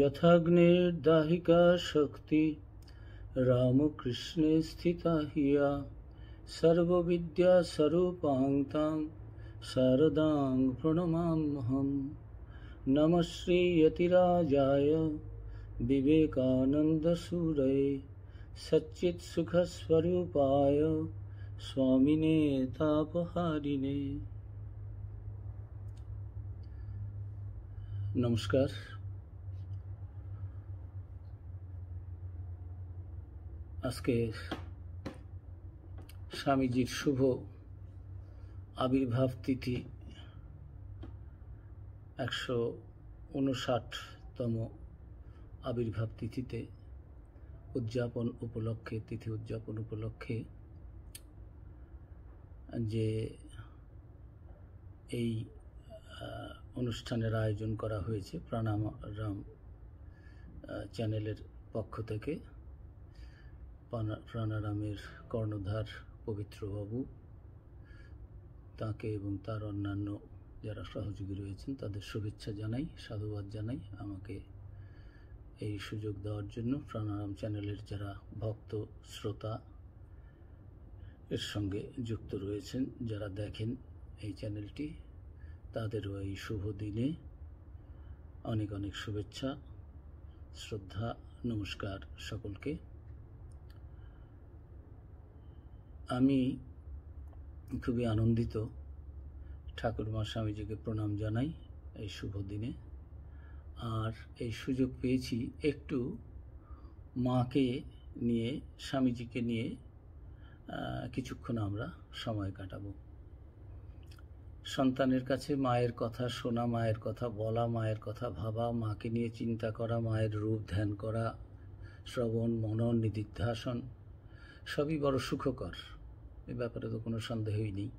यथाग्निर्दाहिका शक्ति रामकृष्णे स्थिता हिया सर्वविद्यास्वरूपां तां शारदां प्रणमाम्यहम्। नमः श्रीयतिराजाय विवेकानन्दसूरये सच्चित्सुखस्वरूपाय स्वामिने तापहारिणे। नमस्कार। আজকে স্বামীজির শুভ আবির্ভাব তিথি 159তম আবির্ভাব তিথিতে তিথি উদযাপন উপলক্ষে যে এই অনুষ্ঠানের আয়োজন করা হয়েছে প্রাণারাম চ্যানেলের পক্ষ থেকে। প্রাণারামের কর্ণধার পবিত্রবাবু তাকে এবং তার অন্যান্য যারা সহযোগী রয়েছেন তাদের শুভেচ্ছা জানাই, সাধুবাদ জানাই আমাকে এই সুযোগ দেওয়ার জন্য। প্রাণারাম চ্যানেলের যারা ভক্ত শ্রোতা এর সঙ্গে যুক্ত রয়েছেন, যারা দেখেন এই চ্যানেলটি, তাদেরও এই শুভ দিনে অনেক অনেক শুভেচ্ছা, শ্রদ্ধা, নমস্কার সকলকে। আমি খুবই আনন্দিত, ঠাকুরমা স্বামীজিকে প্রণাম জানাই এই শুভ দিনে। আর এই সুযোগ পেয়েছি একটু মাকে নিয়ে, স্বামীজিকে নিয়ে কিছুক্ষণ আমরা সময় কাটাবো। সন্তানের কাছে মায়ের কথা শোনা, মায়ের কথা বলা, মায়ের কথা ভাবা, মাকে নিয়ে চিন্তা করা, মায়ের রূপ ধ্যান করা, শ্রবণ মনন নিদিধ্যাসন সবই বড় সুখকর, এ ব্যাপারে তো কোনো সন্দেহই নেই।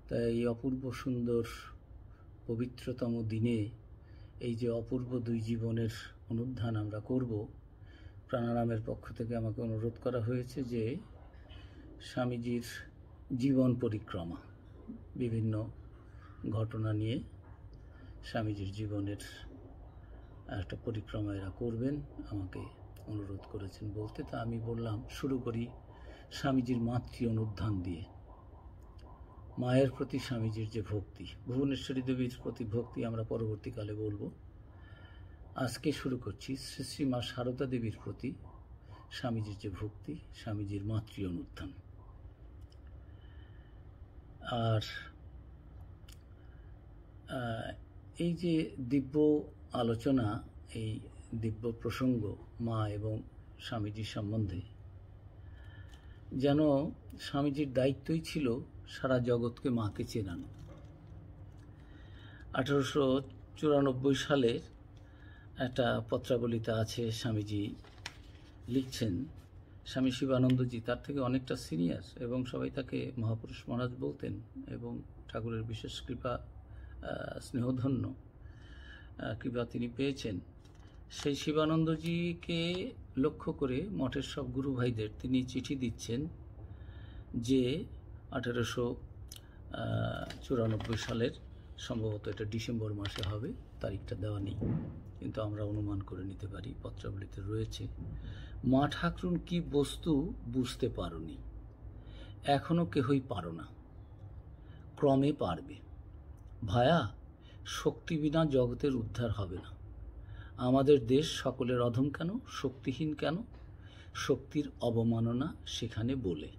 তাই এই অপূর্ব সুন্দর পবিত্রতম দিনে এই যে অপূর্ব দুই জীবনের অনুধ্যান আমরা করব, প্রাণারামের পক্ষ থেকে আমাকে অনুরোধ করা হয়েছে যে স্বামীজির জীবন পরিক্রমা, বিভিন্ন ঘটনা নিয়ে স্বামীজির জীবনের একটা পরিক্রমা এরা করবেন, আমাকে অনুরোধ করেছেন বলতে। তা আমি বললাম শুরু করি স্বামীজির মাতৃ অনুধ্যান দিয়ে। মায়ের প্রতি স্বামীজির যে ভক্তি, ভুবনেশ্বরী দেবীর প্রতি ভক্তি আমরা পরবর্তীকালে বলবো। আজকে শুরু করছি শ্রী শ্রী মা সারদা দেবীর প্রতি স্বামীজির যে ভক্তি, স্বামীজির মাতৃ অনুধ্যান। আর এই যে দিব্য আলোচনা, এই দিব্য প্রসঙ্গ মা এবং স্বামীজির সম্বন্ধে, যেন স্বামীজির দায়িত্বই ছিল সারা জগৎকে মাকে চেনানো। 1894 সালের একটা পত্রাবলিতে আছে, স্বামীজি লিখছেন, স্বামী শিবানন্দজি তার থেকে অনেকটা সিনিয়র এবং সবাই তাকে মহাপুরুষ মহারাজ বলতেন এবং ঠাকুরের বিশেষ কৃপা, স্নেহধন্য কৃপা তিনি পেয়েছেন। সেই শিবানন্দজিকে লক্ষ্য করে মঠের সব গুরু ভাইদের তিনি চিঠি দিচ্ছেন যে 1894 সালের, সম্ভবত এটা ডিসেম্বর মাসে হবে, তারিখটা দেওয়া নেই কিন্তু আমরা অনুমান করে নিতে পারি, পত্রাবলিতে রয়েছে, মা ঠাকুরুন কি বস্তু বুঝতে পারোনি, এখনো কেহই পারো না, ক্রমে পারবে। ভায়া, শক্তি বিনা জগতের উদ্ধার হবে না। আমাদের দেশ সকলের অধম কেন, শক্তিহীন কেন, শক্তির অবমাননা সেখানে বলে।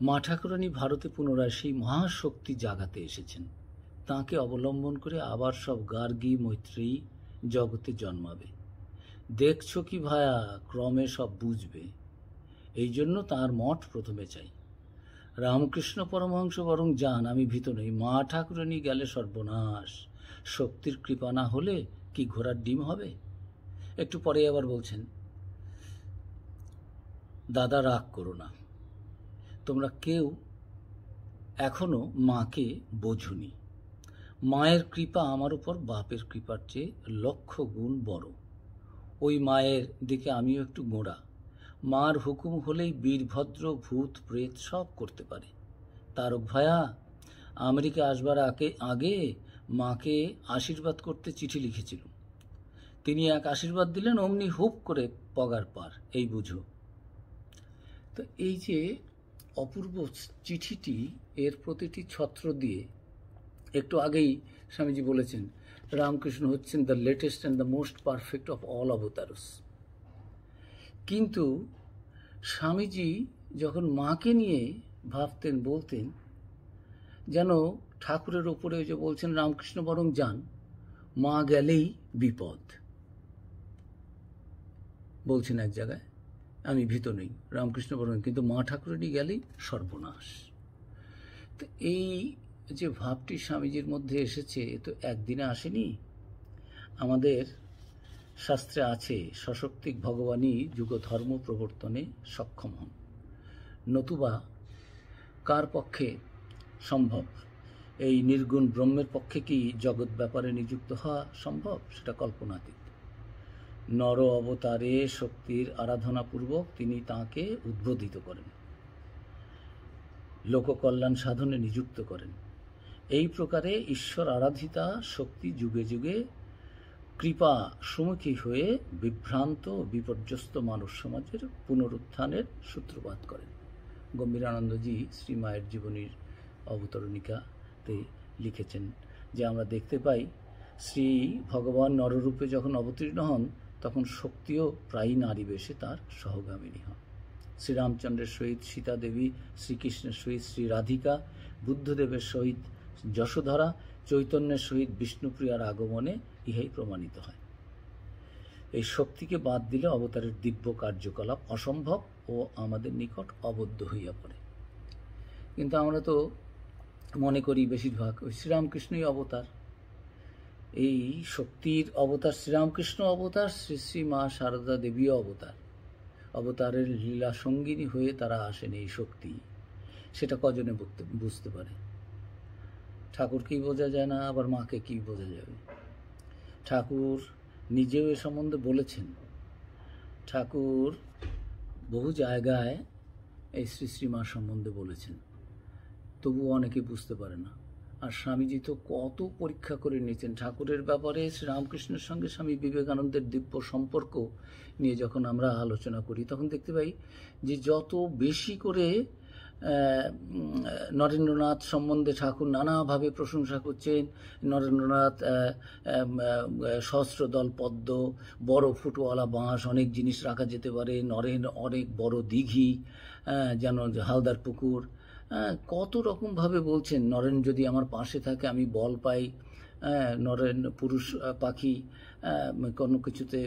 মা ঠাকুরানী ভারতে পুনরায় সেই মহাশক্তি জাগাতে এসেছেন। তাঁকে অবলম্বন করে আবার সব গার্গী মৈত্রেয়ী জগতে জন্মাবে। দেখছো কি ভায়া, ক্রমে সব বুঝবে। এই জন্য তাঁর মঠ প্রথমে চাই। রামকৃষ্ণ পরমহংস বরং যান, আমি ভীত নই। মা ঠাকুরানী গেলে সর্বনাশ, শক্তির কৃপা না হলে কি ঘোড়ার ডিম হবে। একটু পরে আবার বলছেন, দাদা রাগ করো না, তোমরা কেউ এখনো মাকে বোঝনি। মায়ের কৃপা আমার উপর বাপের কৃপার চেয়ে 1,00,000 গুণ বড়। ওই মায়ের দিকে আমিও একটু গোঁড়া। মার হুকুম হলেই বীরভদ্র ভূত প্রেত সব করতে পারে। তারক ভায়া, আমেরিকা আসবার আগে মাকে আশীর্বাদ করতে চিঠি লিখেছিল। তিনি এক আশীর্বাদ দিলেন, অমনি হুপ করে পগার পার, এই বুঝো। তো এই যে অপূর্ব চিঠিটি, এর প্রতিটি ছত্র দিয়ে, একটু আগেই স্বামীজি বলেছেন রামকৃষ্ণ হচ্ছেন the latest and the most perfect of all avatars. কিন্তু স্বামীজি যখন মাকে নিয়ে ভাবতেন, বলতেন, যেন ঠাকুরের ওপরে যে বলছেন রামকৃষ্ণ বরং যান, মা গেলেই বিপদ। বলছেন এক জায়গায়, আমি ভীত নই, রামকৃষ্ণ বরং, কিন্তু মা ঠাকুরেরই গেলেই সর্বনাশ। তো এই যে ভাবটি স্বামীজির মধ্যে এসেছে, এ তো একদিনে আসেনি। আমাদের শাস্ত্রে আছে, সশক্তিক ভগবানই যুগ ধর্ম প্রবর্তনে সক্ষম হন, নতুবা কার পক্ষে সম্ভব? এই নির্গুণ ব্রহ্মের পক্ষে কি জগৎ ব্যাপারে নিযুক্ত হওয়া সম্ভব? সেটা কল্পনাতীত। নর অবতারে শক্তির আরাধনাপূর্বক তিনি তাঁকে উদ্বোধিত করেন, লোককল্যাণ সাধনে নিযুক্ত করেন। এই প্রকারে ঈশ্বর আরাধিতা শক্তি যুগে যুগে কৃপা সুমুখী হয়ে বিভ্রান্ত বিপর্যস্ত মানব সমাজের পুনরুত্থানের সূত্রপাত করেন। গম্ভীরানন্দজি শ্রীমায়ের জীবনীর অবতরণিকাতে লিখেছেন যে আমরা দেখতে পাই শ্রী ভগবান নররূপে যখন অবতীর্ণ হন, তখন শক্তিও প্রায়ই নারী বেশে তার সহগামিনী হন। শ্রীরামচন্দ্রের সহিত সীতা দেবী, শ্রীকৃষ্ণের সহিত শ্রী রাধিকা, বুদ্ধদেবের সহিত যশোধরা, চৈতন্যের সহিত বিষ্ণুপ্রিয়ার আগমনে ইহাই প্রমাণিত হয়। এই শক্তিকে বাদ দিলে অবতারের দিব্য কার্যকলাপ অসম্ভব ও আমাদের নিকট অবদ্ধ হইয়া পড়ে। কিন্তু আমরা তো মনে করি বেশিরভাগ ওই শ্রীরামকৃষ্ণই অবতার, এই শক্তির অবতার শ্রীরামকৃষ্ণ অবতার, শ্রী শ্রী মা শারদা দেবীও অবতার। অবতারের লীলা সঙ্গিনী হয়ে তারা আসেন এই শক্তি, সেটা কজনে বুঝতে পারে? ঠাকুরকেই বোঝা যায় না, আবার মাকে কি বোঝা যাবে? ঠাকুর নিজেও এ সম্বন্ধে বলেছেন। ঠাকুর বহু জায়গায় এই শ্রী শ্রী মা সম্বন্ধে বলেছেন, তবুও অনেকে বুঝতে পারে না। আর স্বামীজি তো কত পরীক্ষা করে নিয়েছেন ঠাকুরের ব্যাপারে। শ্রীরামকৃষ্ণের সঙ্গে স্বামী বিবেকানন্দের দিব্য সম্পর্ক নিয়ে যখন আমরা আলোচনা করি, তখন দেখতে পাই যে যত বেশি করে নরেন্দ্রনাথ সম্বন্ধে ঠাকুর নানাভাবে প্রশংসা করছেন। নরেন্দ্রনাথ সহস্রদল পদ্ম, বড় ফুটওয়ালা বাঁশ, অনেক জিনিস রাখা যেতে পারে, নরেন অনেক বড় দিঘি, যেন হালদার পুকুর, কত রকমভাবে বলছেন। নরেন যদি আমার পাশে থাকে আমি বল পাই, নরেন পুরুষ পাখি, কোনো কিছুতে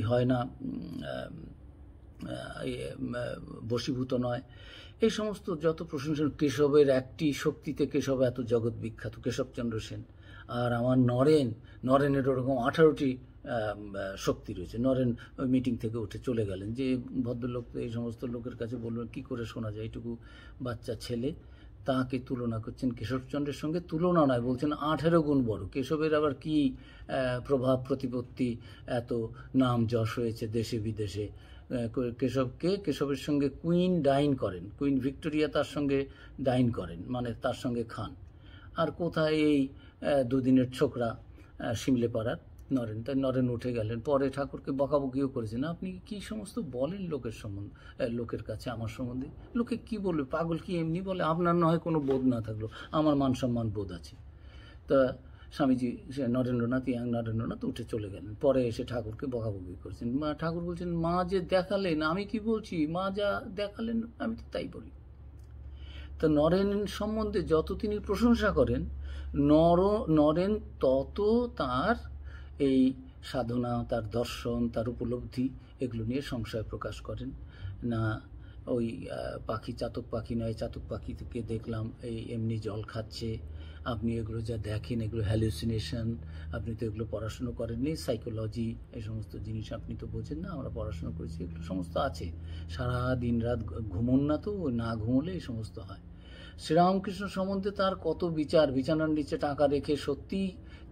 হয় না, বশীভূত নয়। এই সমস্ত যত প্রশংসা, কেশবের একটি শক্তিতে কেশব এত জগৎ বিখ্যাত, কেশবচন্দ্র সেন। আর আমার নরেনের ওরকম 18টি শক্তি রয়েছে। নরেন ওই মিটিং থেকে উঠে চলে গেলেন। যে ভদ্রলোক এই সমস্ত লোকের কাছে বলবেন কি করে শোনা যায়, এইটুকু বাচ্চা ছেলে, তাকে তুলনা করছেন কেশবচন্দ্রের সঙ্গে। তুলনা নয়, বলছেন 18 গুণ বড়। কেশবের আবার কি প্রভাব প্রতিপত্তি, এত নাম যশ হয়েছে দেশে বিদেশে। কেশবের সঙ্গে কুইন ডাইন করেন, কুইন ভিক্টোরিয়া তার সঙ্গে ডাইন করেন, মানে তার সঙ্গে খান। আর কোথায় এই দুদিনের ছোকরা শিমলে পাড়ার নরেন। তাই নরেন উঠে গেলেন। পরে ঠাকুরকে বকাবকিও করেছেন, আপনি কি সমস্ত বলেন লোকের সম্বন্ধে, লোকের কাছে আমার সম্বন্ধে। লোকে কি বলবে, পাগল কি এমনি বলে? আপনার না হয় কোনো বোধ না থাকলো, আমার মান সম্মান বোধ আছে। তা স্বামীজি নরেন্দ্রনাথ, ইয়াং নরেন্দ্রনাথ উঠে চলে গেলেন। পরে এসে ঠাকুরকে বকাবকি করছেন। ঠাকুর বলছেন, মা যে দেখালেন, আমি কি বলছি, মা যা দেখালেন আমি তো তাই বলি। তো নরেন সম্বন্ধে যত তিনি প্রশংসা করেন, নরেন তত তার এই সাধনা, তার দর্শন, তার উপলব্ধি, এগুলো নিয়ে সংশয় প্রকাশ করেন না। ওই পাখি চাতক পাখি নয়, চাতক পাখিকে দেখলাম এই এমনি জল খাচ্ছে, আপনি এগুলো যা দেখেন এগুলো হ্যালুসিনেশন, আপনি তো এগুলো পড়াশুনো করেননি, সাইকোলজি এই সমস্ত জিনিস আপনি তো বোঝেন না, আমরা পড়াশুনো করেছি, এগুলো সমস্ত আছে। সারা দিন রাত ঘুমন না, তো না ঘুমলে এই সমস্ত হয়। শ্রীরামকৃষ্ণ সম্বন্ধে তার কত বিচার, বিছানার নিচে টাকা রেখে সত্যি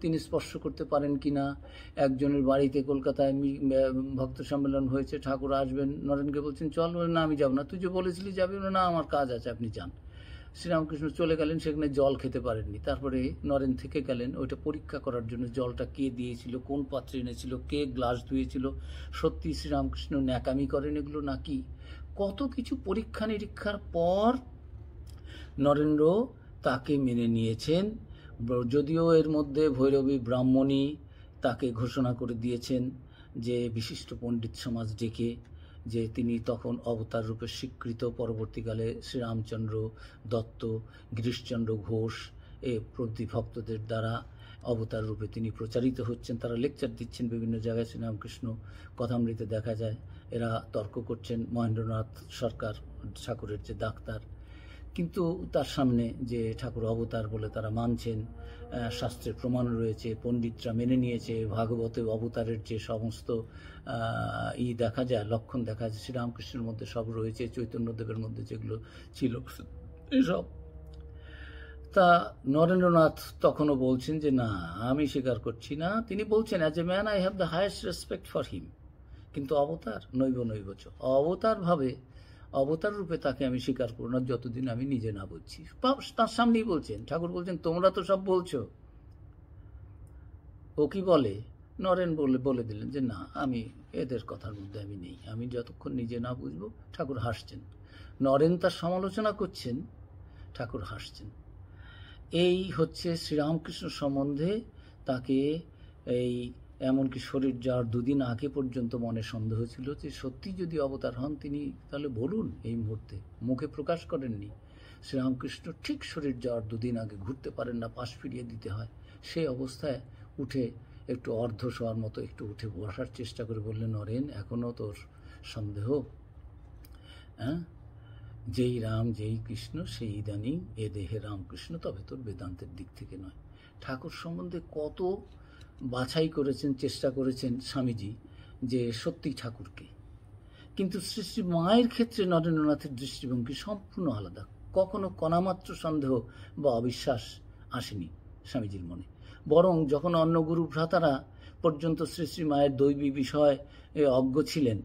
তিনি স্পর্শ করতে পারেন কিনা। একজনের বাড়িতে কলকাতায় ভক্ত সম্মেলন হয়েছে, ঠাকুর আসবেন, নরেনকে বলছেন চল, না আমি যাব না। তুই যে বলেছিলি যাবি না, আমার কাজ আছে, আপনি যান। শ্রীরামকৃষ্ণ চলে গেলেন, সেখানে জল খেতে পারেননি। তারপরে নরেন থেকে গেলেন ওইটা পরীক্ষা করার জন্য, জলটা কে দিয়েছিল, কোন পাত্রে এনেছিল, কে গ্লাস ধুয়েছিল, সত্যি শ্রীরামকৃষ্ণ ন্যাকামি করেন এগুলো নাকি, কত কিছু পরীক্ষা নিরীক্ষার পর নরেন্দ্র তাকে মেনে নিয়েছেন। যদিও এর মধ্যে ভৈরবী ব্রাহ্মণী তাকে ঘোষণা করে দিয়েছেন যে বিশিষ্ট পণ্ডিত সমাজ ডেকে, যে তিনি তখন অবতার রূপে স্বীকৃত। পরবর্তীকালে শ্রীরামচন্দ্র দত্ত, গিরিশচন্দ্র ঘোষ এ প্রভৃতি ভক্তদের দ্বারা অবতার রূপে তিনি প্রচারিত হচ্ছেন। তারা লেকচার দিচ্ছেন বিভিন্ন জায়গায়। শ্রীরামকৃষ্ণ কথামৃতে দেখা যায় এরা তর্ক করছেন, মহেন্দ্রনাথ সরকার ঠাকুরের যে ডাক্তার, কিন্তু তার সামনে যে ঠাকুর অবতার বলে তারা মানছেন, শাস্ত্রের প্রমাণ রয়েছে, পণ্ডিতরা মেনে নিয়েছে। ভাগবতে অবতারের যে সমস্ত দেখা যায়, লক্ষণ দেখা যায়, শ্রীরামকৃষ্ণের মধ্যে সব রয়েছে, চৈতন্যদেবের মধ্যে যেগুলো ছিল এসব। তা নরেন্দ্রনাথ তখনও বলছেন যে না, আমি স্বীকার করছি না। তিনি বলছেন, as a man I have the highest respect for him, কিন্তু অবতার নৈব নৈবচ, অবতার রূপে তাকে আমি স্বীকার করব না যতদিন আমি নিজে না বুঝছি। তার সামনেই বলছেন, ঠাকুর বলছেন তোমরা তো সব বলছো, ও কি বলে? নরেন বলে দিলেন যে না, আমি এদের কথার মধ্যে আমি নেই, আমি যতক্ষণ নিজে না বুঝবো। ঠাকুর হাসছেন, নরেন তার সমালোচনা করছেন, ঠাকুর হাসছেন। এই হচ্ছে শ্রীরামকৃষ্ণ সম্বন্ধে তাকে এই এমনকি শরীর যাওয়ার দুদিন আগে পর্যন্ত মনে সন্দেহ ছিল যে সত্যি যদি অবতার হন তিনি, তাহলে বলুন। এই মুহূর্তে মুখে প্রকাশ করেননি। শ্রীরামকৃষ্ণ ঠিক শরীর যাওয়ার দুদিন আগে ঘুরতে পারেন না, পাশ ফিরিয়ে দিতে হয়। সেই অবস্থায় উঠে একটু অর্ধ শোয়ার মতো একটু উঠে বসার চেষ্টা করে বললেন, নরেন এখনও তোর সন্দেহ? হ্যাঁ, যেই রাম যেই কৃষ্ণ সেই ইদানিং এ দেহে রামকৃষ্ণ, তবে তোর বেদান্তের দিক থেকে নয়। ঠাকুর সম্বন্ধে কত বাছাই করেছেন, চেষ্টা করেছেন স্বামীজি যে সত্যি ঠাকুরকে। কিন্তু শ্রী শ্রী মায়ের ক্ষেত্রে নরেন্দ্রনাথের দৃষ্টিভঙ্গি সম্পূর্ণ আলাদা। কখনো কণামাত্র সন্দেহ বা অবিশ্বাস আসেনি স্বামীজির মনে। বরং যখন অন্য গুরু ভ্রাতারা পর্যন্ত শ্রী শ্রী মায়ের দৈবী বিষয় অজ্ঞ ছিলেন,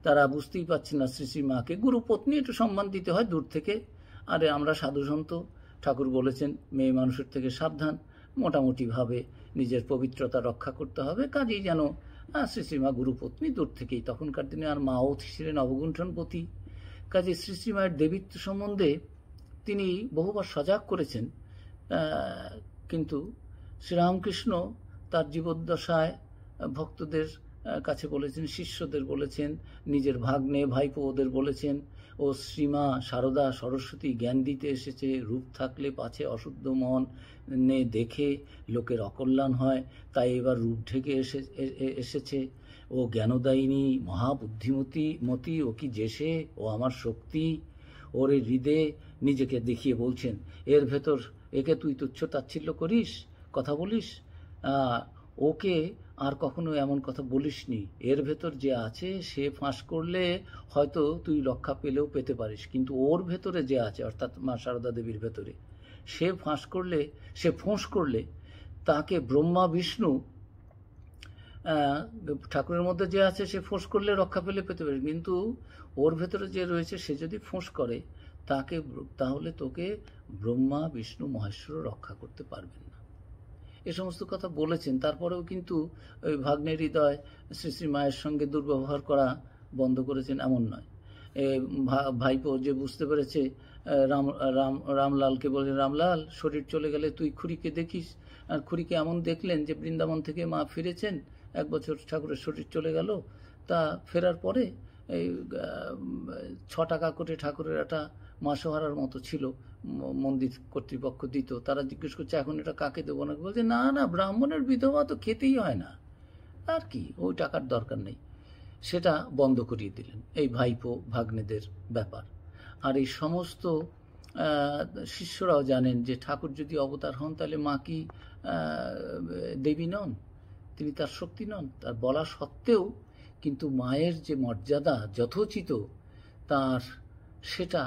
তারা বুঝতেই পারছেন না শ্রী শ্রী মাকে। গুরু পত্নী একটু সম্মান দিতে হয় দূর থেকে, আরে আমরা সাধুসন্ত, ঠাকুর বলেছেন মেয়ে মানুষের থেকে সাবধান, মোটামুটিভাবে নিজের পবিত্রতা রক্ষা করতে হবে, কাজেই যেন শ্রী শ্রীমা গুরুপত্নী দূর থেকেই। তখনকার দিনে আর মাও ছিলেন অবগুণ্ঠনপতি, কাজে শ্রী শ্রীমায়ের দেবীত্ব সম্বন্ধে তিনি বহুবার সজাগ করেছেন। কিন্তু শ্রীরামকৃষ্ণ তার জীবদ্দশায় ভক্তদের কাছে বলেছেন, শিষ্যদের বলেছেন, নিজের ভাগ্নে ভাইপো ওদের বলেছেন, ও শ্রীমা শারদা সরস্বতী জ্ঞান দিতে এসেছে, রূপ থাকলে পাছে অশুদ্ধ মন নে দেখে লোকের অকল্যাণ হয়, তাই এবার রূপ ঢেকে এসেছে। ও জ্ঞানদায়িনী মহাবুদ্ধিমতী, ও কি যেসে, ও আমার শক্তি। ওর এই হৃদয়ে নিজেকে দেখিয়ে বলছেন, এর ভেতর একে তুই তুচ্ছ তাচ্ছিল্য করিস, কথা বলিস, ওকে আর কখনো এমন কথা বলিসনি। এর ভেতর যে আছে সে ফাঁস করলে হয়তো তুই রক্ষা পেলেও পেতে পারিস, কিন্তু ওর ভেতরে যে আছে, অর্থাৎ মা শারদা দেবীর ভেতরে, সে ফোঁস করলে তাকে ব্রহ্মা বিষ্ণু, ঠাকুরের মধ্যে যে আছে সে ফোঁস করলে রক্ষা পেলে পেতে পারিস, কিন্তু ওর ভেতরে যে রয়েছে সে যদি ফোঁস করে তাহলে তোকে ব্রহ্মা বিষ্ণু মহেশ্বর রক্ষা করতে পারবেন না। এ সমস্ত কথা বলেছেন। তারপরেও কিন্তু ওই ভাগ্নের হৃদয় শ্রী শ্রী মায়ের সঙ্গে দুর্ব্যবহার করা বন্ধ করেছেন এমন নয়। ভাইপো যে বুঝতে পেরেছে, রামলালকে বলে, রামলাল শরীর চলে গেলে তুই খুড়িকে দেখিস। আর খুড়িকে এমন দেখলেন যে বৃন্দাবন থেকে মা ফিরেছেন, 1 বছর ঠাকুরের শরীর চলে গেল, তা ফেরার পরে এই 6 টাকা করে ঠাকুরের একটা মাসোহারার মতো ছিল, মন্দির কর্তৃপক্ষ দিত। তারা জিজ্ঞেস করছে এখন এটা কাকে দেবো না, বলছে না না, ব্রাহ্মণের বিধবা তো খেতেই হয় না, আর কি ওই টাকার দরকার নেই। সেটা বন্ধ করিয়ে দিলেন। এই ভাইপো ভাগ্নেদের ব্যাপার। আর এই সমস্ত শিষ্যরাও জানেন যে ঠাকুর যদি অবতার হন তাহলে মা কি দেবী নন, তিনি তার শক্তি নন। তার বলা সত্ত্বেও কিন্তু মায়ের যে মর্যাদা যথোচিত তার, সেটা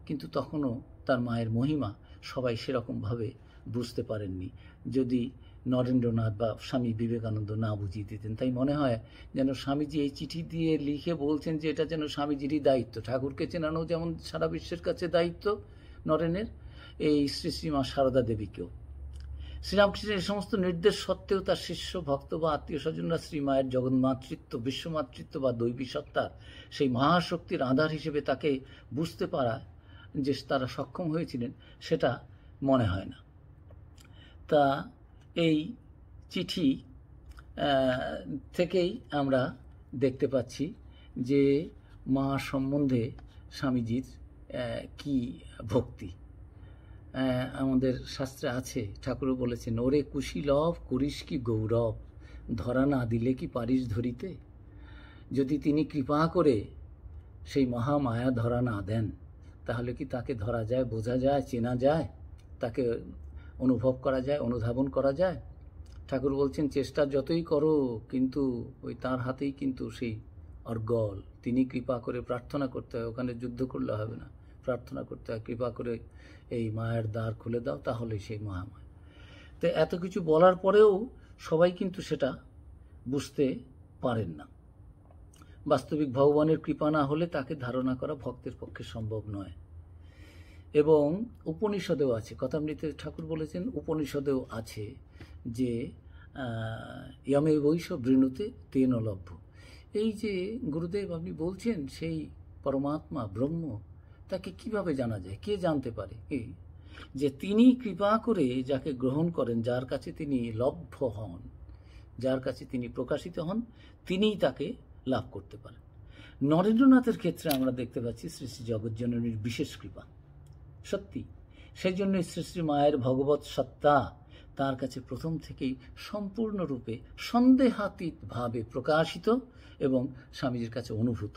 কিন্তু তখনও তার মায়ের মহিমা সবাই সেরকমভাবে বুঝতে পারেননি, যদি নরেন্দ্রনাথ বা স্বামী বিবেকানন্দ না বুঝিয়ে দিতেন। তাই মনে হয় যেন স্বামীজি এই চিঠি দিয়ে লিখে বলছেন যে এটা যেন স্বামীজিরই দায়িত্ব। ঠাকুরকে চেনানো যেমন সারা বিশ্বের কাছে দায়িত্ব নরেনের, এই শ্রী শ্রী মা সারদা দেবীকেও। শ্রীরামকৃষ্ণের এই সমস্ত নির্দেশ সত্ত্বেও তার শিষ্য ভক্ত বা আত্মীয় স্বজনরা শ্রীমায়ের জগন্মাতৃত্ব, বিশ্বমাতৃত্ব বা দৈবী সত্তার সেই মহাশক্তির আধার হিসেবে তাকে বুঝতে পারা যে তারা সক্ষম হয়েছিলেন, সেটা মনে হয় না। তা এই চিঠি থেকেই আমরা দেখতে পাচ্ছি যে মা সম্বন্ধে স্বামীজির কি ভক্তি। আমাদের শাস্ত্রে আছে, ঠাকুরও বলেছেন, ওরে কুশীলভ করিস কি গৌরব, ধরা না দিলে কি পারিস ধরিতে। যদি তিনি কৃপা করে সেই মহামায়া ধরা না দেন, তাহলে কি তাকে ধরা যায়, বোঝা যায়, চেনা যায়, তাকে অনুভব করা যায়, অনুধাবন করা যায়? ঠাকুর বলছেন, চেষ্টা যতই করো, কিন্তু ওই তার হাতেই কিন্তু সেই অর্গল। তিনি কৃপা করে, প্রার্থনা করতে হয়, ওখানে যুদ্ধ করলে হবে না, প্রার্থনা করতে হয়, কৃপা করে এই মায়ের দ্বার খুলে দাও, তাহলেই সেই মহামায়া। তো এত কিছু বলার পরেও সবাই কিন্তু সেটা বুঝতে পারেন না। বাস্তবিক ভগবানের কৃপা না হলে তাকে ধারণা করা ভক্তের পক্ষে সম্ভব নয়। এবং উপনিষদেও আছে, কথামৃতে ঠাকুর বলেছেন, উপনিষদেও আছে যে ইয়মে বৈশ বৃণুতে তেন লভ্য। এই যে গুরুদেব আপনি বলছেন সেই পরমাত্মা ব্রহ্ম, তাকে কিভাবে জানা যায়, কে জানতে পারে? এই যে তিনি কৃপা করে যাকে গ্রহণ করেন, যার কাছে তিনি লভ্য হন, যার কাছে তিনি প্রকাশিত হন, তিনিই তাকে লাভ করতে পারেন। নরেন্দ্রনাথের ক্ষেত্রে আমরা দেখতে পাচ্ছি শ্রী শ্রী জগজ্জননীর বিশেষ কৃপা। সত্যি সেই জন্য শ্রী শ্রী মায়ের ভগবৎ সত্তা তার কাছে প্রথম থেকেই সম্পূর্ণরূপে সন্দেহাতীতভাবে প্রকাশিত এবং স্বামীজির কাছে অনুভূত।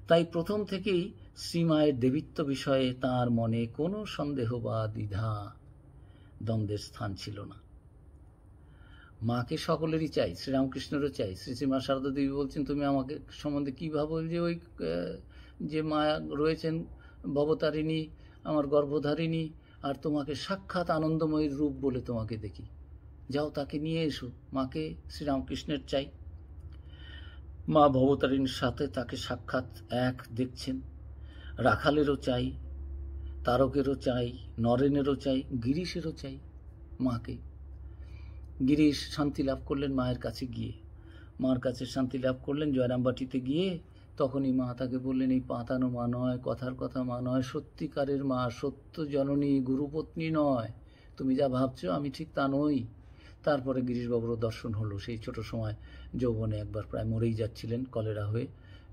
তাই প্রথম থেকেই শ্রীমায়ের দেবীত্ব বিষয়ে তার মনে কোনো সন্দেহ বা দ্বিধা দ্বন্দ্বের স্থান ছিল না। মাকে সকলেরই চাই, শ্রীরামকৃষ্ণেরও চাই। শ্রী শ্রী মা সারদা দেবী বলছেন, তুমি আমাকে সম্বন্ধে কী ভাবো, যে ওই যে মা রয়েছেন ভবতারিণী, আমার গর্ভধারিণী, আর তোমাকে সাক্ষাৎ আনন্দময়ীর রূপ বলে তোমাকে দেখি, যাও তাকে নিয়ে এসো। মাকে শ্রীরামকৃষ্ণের চাই, মা ভবতারিণীর সাথে তাকে সাক্ষাৎ এক দেখছেন। রাখালেরও চাই, তারকেরও চাই, নরেনেরও চাই, গিরিশেরও চাই মাকে। গিরিশ শান্তি লাভ করলেন মায়ের কাছে গিয়ে, মার কাছে শান্তি লাভ করলেন জয়রামবাটিতে গিয়ে। তখনই মা তাকে বললেন, এই পাতানো মা নয়, কথার কথা মা নয়, সত্যিকারের মা, সত্য জননী, গুরুপত্নী নয়, তুমি যা ভাবছো আমি ঠিক তা নই। তারপরে গিরিশবাবুরও দর্শন হলো। সেই ছোট সময় যৌবনে একবার প্রায় মরেই যাচ্ছিলেন কলেরা হয়ে,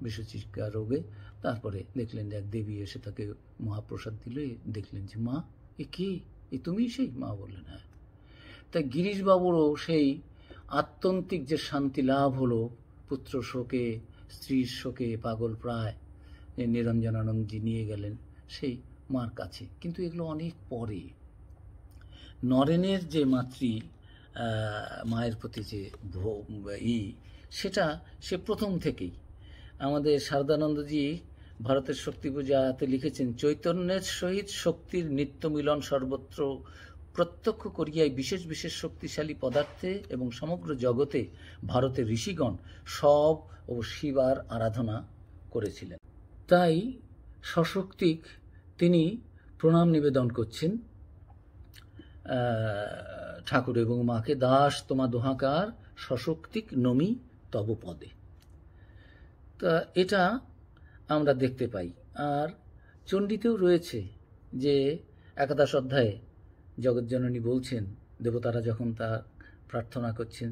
বিষচিকা রোগে। তারপরে দেখলেন যে এক দেবী এসে তাকে মহাপ্রসাদ দিল। দেখলেন যে মা, এ কি, এ তুমি সেই? মা বললেন, হ্যাঁ। তাই গিরিশবাবুরও সেই আত্যন্তিক যে শান্তি লাভ হলো, পুত্র শোকে, স্ত্রীর শোকে পাগল প্রায়, নিরঞ্জনানন্দজি নিয়ে গেলেন সেই মার কাছে। কিন্তু এগুলো অনেক পরে। নরেনের যে মাতৃ মায়ের প্রতি যে সেটা সে প্রথম থেকেই। আমাদের শারদানন্দজি ভারতের শক্তি পূজাতে লিখেছেন, চৈতন্যের সহিত শক্তির নিত্য মিলন সর্বত্র প্রত্যক্ষ করিয়াই বিশেষ বিশেষ শক্তিশালী পদার্থে এবং সমগ্র জগতে ভারতের ঋষিগণ সব ও শিবার আরাধনা করেছিলেন। তাই সশক্তিক তিনি প্রণাম নিবেদন করছেন ঠাকুর এবং মাকে, দাস তোমা দোহাকার সশক্তিক নমি তব পদে। তা এটা আমরা দেখতে পাই। আর চণ্ডীতেও রয়েছে যে একাদশ অধ্যায়ে জগজ্জননী বলছেন, দেবতারা যখন তার প্রার্থনা করছেন,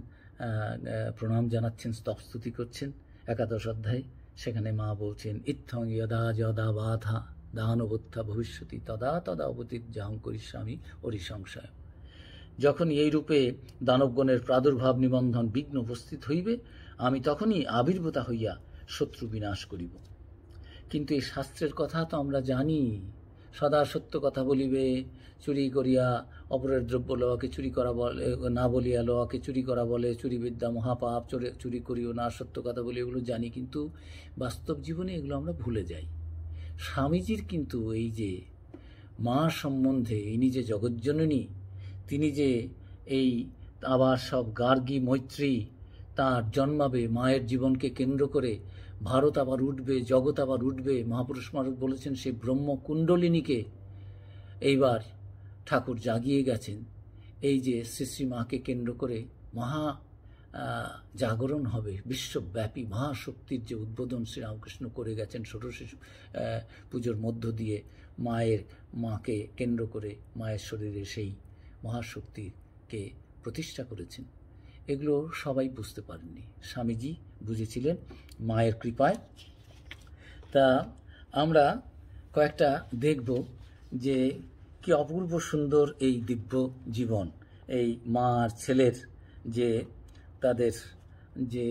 প্রণাম জানাচ্ছেন, স্তবস্তুতি করছেন, একাদশ অধ্যায়ে সেখানে মা বলছেন, ইত্থং যদা যদা বাধা দানবোত্থা ভবিষ্যতি তদা তদা অবতীত যাহং করিষ্যামি অরিসংশয়। যখন এই রূপে দানবগণের প্রাদুর্ভাব নিবন্ধন বিঘ্ন উপস্থিত হইবে, আমি তখনই আবির্ভূতা হইয়া শত্রু বিনাশ করিব। কিন্তু এই শাস্ত্রের কথা তো আমরা জানি, সদা সত্য কথা বলিবে, চুরি করিয়া অপরের দ্রব্য লওয়াকে চুরি করা বলে না, বলিয়া লওয়াকে চুরি করা বলে, চুরি বিদ্যা মহাপাপ, চুরি করিও না, সত্য কথা বলি, এগুলো জানি। কিন্তু বাস্তব জীবনে এগুলো আমরা ভুলে যাই। স্বামীজির কিন্তু এই যে মা সম্বন্ধে, ইনি যে জগজ্জননী, তিনি যে এই আবার সব গার্গী মৈত্রী তার জন্মাবে, মায়ের জীবনকে কেন্দ্র করে ভারত আবার উঠবে, জগৎ আবার উঠবে। মহাপুরুষ মারক বলেছেন, সেই ব্রহ্মকুণ্ডলিনীকে এইবার ঠাকুর জাগিয়ে গেছেন। এই যে শ্রী শ্রী মাকে কেন্দ্র করে মহা জাগরণ হবে, বিশ্বব্যাপী মহাশক্তির যে উদ্বোধন শ্রীরামকৃষ্ণ করে গেছেন ষোড়শী পুজোর মধ্য দিয়ে মাকে কেন্দ্র করে মায়ের শরীরে সেই মহাশক্তিকে প্রতিষ্ঠা করেছেন, এগুলো সবাই বুঝতে পারেননি, স্বামীজি বুঝেছিলেন মায়ের কৃপায়। তা আমরা কয়েকটা দেখব যে কি অপূর্ব সুন্দর এই দিব্য জীবন, এই মা আর ছেলের যে তাদের যে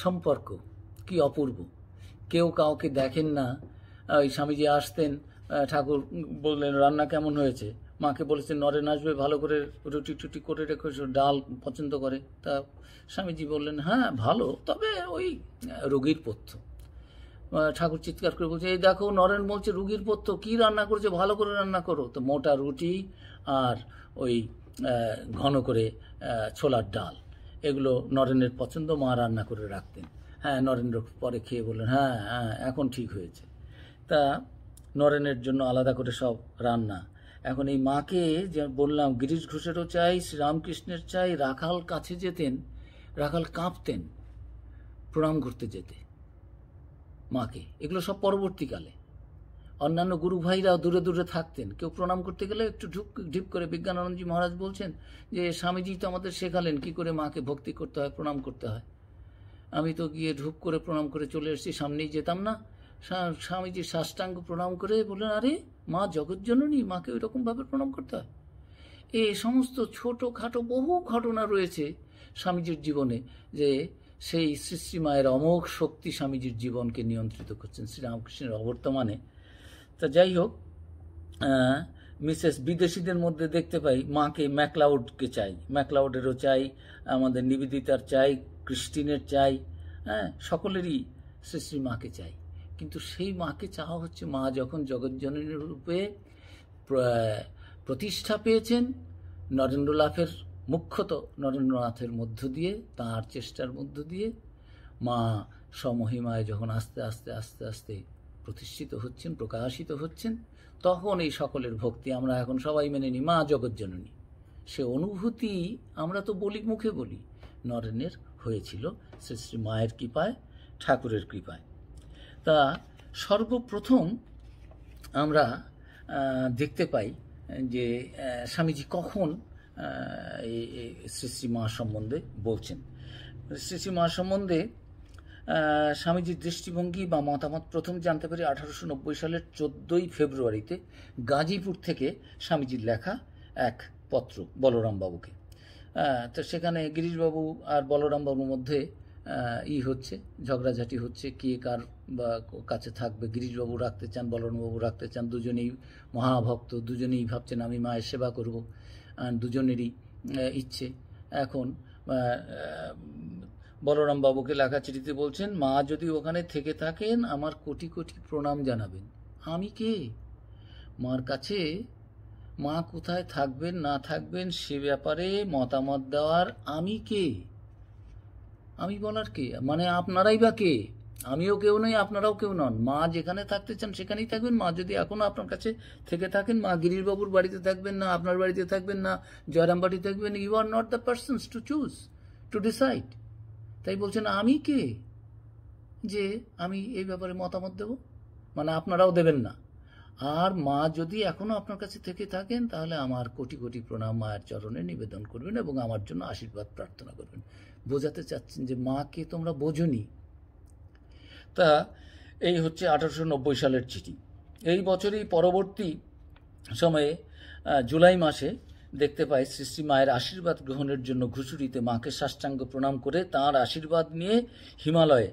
সম্পর্ক কি অপূর্ব। কেউ কাউকে দেখেন না। ওই স্বামীজি আসতেন, ঠাকুর বললেন রান্না কেমন হয়েছে, মাকে বলেছেন নরেন আসবে, ভালো করে রুটি টুটি করে রেখেছো, ডাল পছন্দ করে। তা স্বামীজি বললেন হ্যাঁ ভালো, তবে ওই রোগীর পথ্য। ঠাকুর চিৎকার করে বলছে এই দেখো নরেন বলছে রুগীর পথ্য, কী রান্না করেছে, ভালো করে রান্না করো। তো মোটা রুটি আর ওই ঘন করে ছোলার ডাল, এগুলো নরেনের পছন্দ, মা রান্না করে রাখতেন। হ্যাঁ, নরেন্দ্র পরে খেয়ে বললেন হ্যাঁ হ্যাঁ এখন ঠিক হয়েছে। তা নরেনের জন্য আলাদা করে সব রান্না। এখন এই মাকে যে বললাম গিরিশ ঘোষেরও চাই, শ্রীরামকৃষ্ণের চাই, রাখাল কাছে যেতেন, রাখাল কাঁপতেন প্রণাম করতে যেতে মাকে। এগুলো সব পরবর্তীকালে। অন্যান্য গুরু ভাইরাও দূরে দূরে থাকতেন, কেউ প্রণাম করতে গেলে একটু ঢিপ করে। বিজ্ঞানানন্দজি মহারাজ বলছেন যে স্বামীজি তো আমাদের শেখালেন কি করে মাকে ভক্তি করতে হয়, প্রণাম করতে হয়। আমি তো গিয়ে ঢুপ করে প্রণাম করে চলে এসেছি, সামনেই যেতাম না। স্বামীজি সাষ্টাঙ্গ প্রণাম করে বললেন আরে মা জগৎজননী, মাকে ওই রকমভাবে প্রণাম করতে হয়। এই সমস্ত ছোটোখাটো বহু ঘটনা রয়েছে স্বামীজির জীবনে, যে সেই শ্রী শ্রী মায়ের অমোঘ শক্তি স্বামীজির জীবনকে নিয়ন্ত্রিত করছেন শ্রীরামকৃষ্ণের অবর্তমানে। তা যাই হোক, মিসেস বিদেশিদের মধ্যে দেখতে পাই মাকে ম্যাকলাউডকে চাই, ম্যাকলাউডেরও চাই, আমাদের নিবেদিতার চাই, ক্রিস্টিনের চাই, হ্যাঁ সকলেরই শ্রী শ্রী মাকে চাই। কিন্তু সেই মাকে চাওয়া হচ্ছে মা যখন জগৎজননী রূপে প্রতিষ্ঠা পেয়েছেন নরেন্দ্রলাভের, মুখ্যত নরেন্দ্রনাথের মধ্য দিয়ে, তাঁর চেষ্টার মধ্য দিয়ে মা সমহিমায় যখন আস্তে আস্তে আস্তে আস্তে প্রতিষ্ঠিত হচ্ছেন, প্রকাশিত হচ্ছেন, তখন এই সকলের ভক্তি আমরা এখন সবাই মেনে নিই মা জগৎজননী। সে অনুভূতি আমরা তো বলি, মুখে বলি, নরেনের হয়েছিল শ্রী শ্রী মায়ের কৃপায়, ঠাকুরের কৃপায়। তা সর্বপ্রথম আমরা দেখতে পাই যে স্বামীজি কখন শ্রী শ্রী মা সম্বন্ধে বলছেন। শ্রী শ্রী মা সম্বন্ধে স্বামীজির দৃষ্টিভঙ্গি বা মতামত প্রথম জানতে পারি 1890 সালের 14ই ফেব্রুয়ারিতে গাজীপুর থেকে স্বামীজির লেখা এক পত্র বলরামবাবুকে। তো সেখানে গিরিশবাবু আর বলরামবাবুর মধ্যে হচ্ছে, ঝগড়াঝাটি হচ্ছে, কে কার বা কাছে থাকবে। গিরিশবাবু রাখতে চান, বলরামবাবু রাখতে চান, দুজনেই মহাভক্ত, দুজনেই ভাবছেন আমি মায়ের সেবা করব, দুজনেরই ইচ্ছে। এখন বলরামবাবুকে লেখা চিঠিতে বলছেন মা যদি ওখানে থেকে থাকেন আমার কোটি কোটি প্রণাম জানাবেন। আমি কে মার কাছে? মা কোথায় থাকবেন না থাকবেন সে ব্যাপারে মতামত দেওয়ার আমি কে? আমি বলার কে? মানে আপনারাই বা কে? আমিও কেউ নই, আপনারাও কেউ নন। মা যেখানে থাকতে চান সেখানেই থাকবেন। মা যদি এখনো আপনার কাছে থেকে থাকেন, মা গিরিশবাবুর বাড়িতে থাকবেন না, আপনার বাড়িতে থাকবেন না, জয়রাম বাড়িতে থাকবেন, you are not the persons to choose, to decide. তাই বলছেন আমি কে যে আমি এই ব্যাপারে মতামত দেব? মানে আপনারাও দেবেন না। আর মা যদি এখনো আপনার কাছে থেকে থাকেন তাহলে আমার কোটি কোটি প্রণাম মায়ের চরণে নিবেদন করবেন এবং আমার জন্য আশীর্বাদ প্রার্থনা করবেন। বোঝাতে চাচ্ছেন যে মাকে তোমরা বোঝনি। তা এই হচ্ছে 1890 সালের চিঠি। এই বছরই পরবর্তী সময়ে জুলাই মাসে দেখতে পাই শ্রী শ্রী মায়ের আশীর্বাদ গ্রহণের জন্য ঘুষুরিতে মাকে সাষ্টাঙ্গ প্রণাম করে তাঁর আশীর্বাদ নিয়ে হিমালয়ে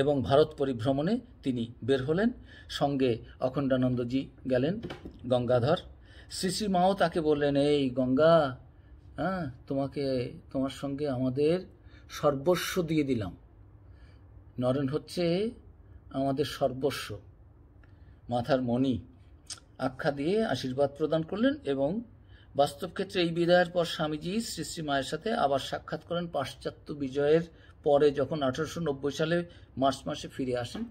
এবং ভারত পরিভ্রমণে তিনি বের হলেন। সঙ্গে অখণ্ডানন্দজি গেলেন, গঙ্গাধর। শ্রী শ্রী মাও তাকে বললেন এই গঙ্গা, হ্যাঁ তোমার সঙ্গে আমাদের সর্বস্ব দিয়ে দিলাম। নরেন হচ্ছে আমাদের সর্বস্ব, মাথার মণি আখ্যা দিয়ে আশীর্বাদ প্রদান করলেন। এবং বাস্তব ক্ষেত্রে এই বিদায়ের পর স্বামীজি শ্রী শ্রী মায়ের সাথে আবার সাক্ষাৎ করেন পাশ্চাত্য বিজয়ের পরে, যখন 1890 সালে মার্চ মাসে ফিরে আসেন।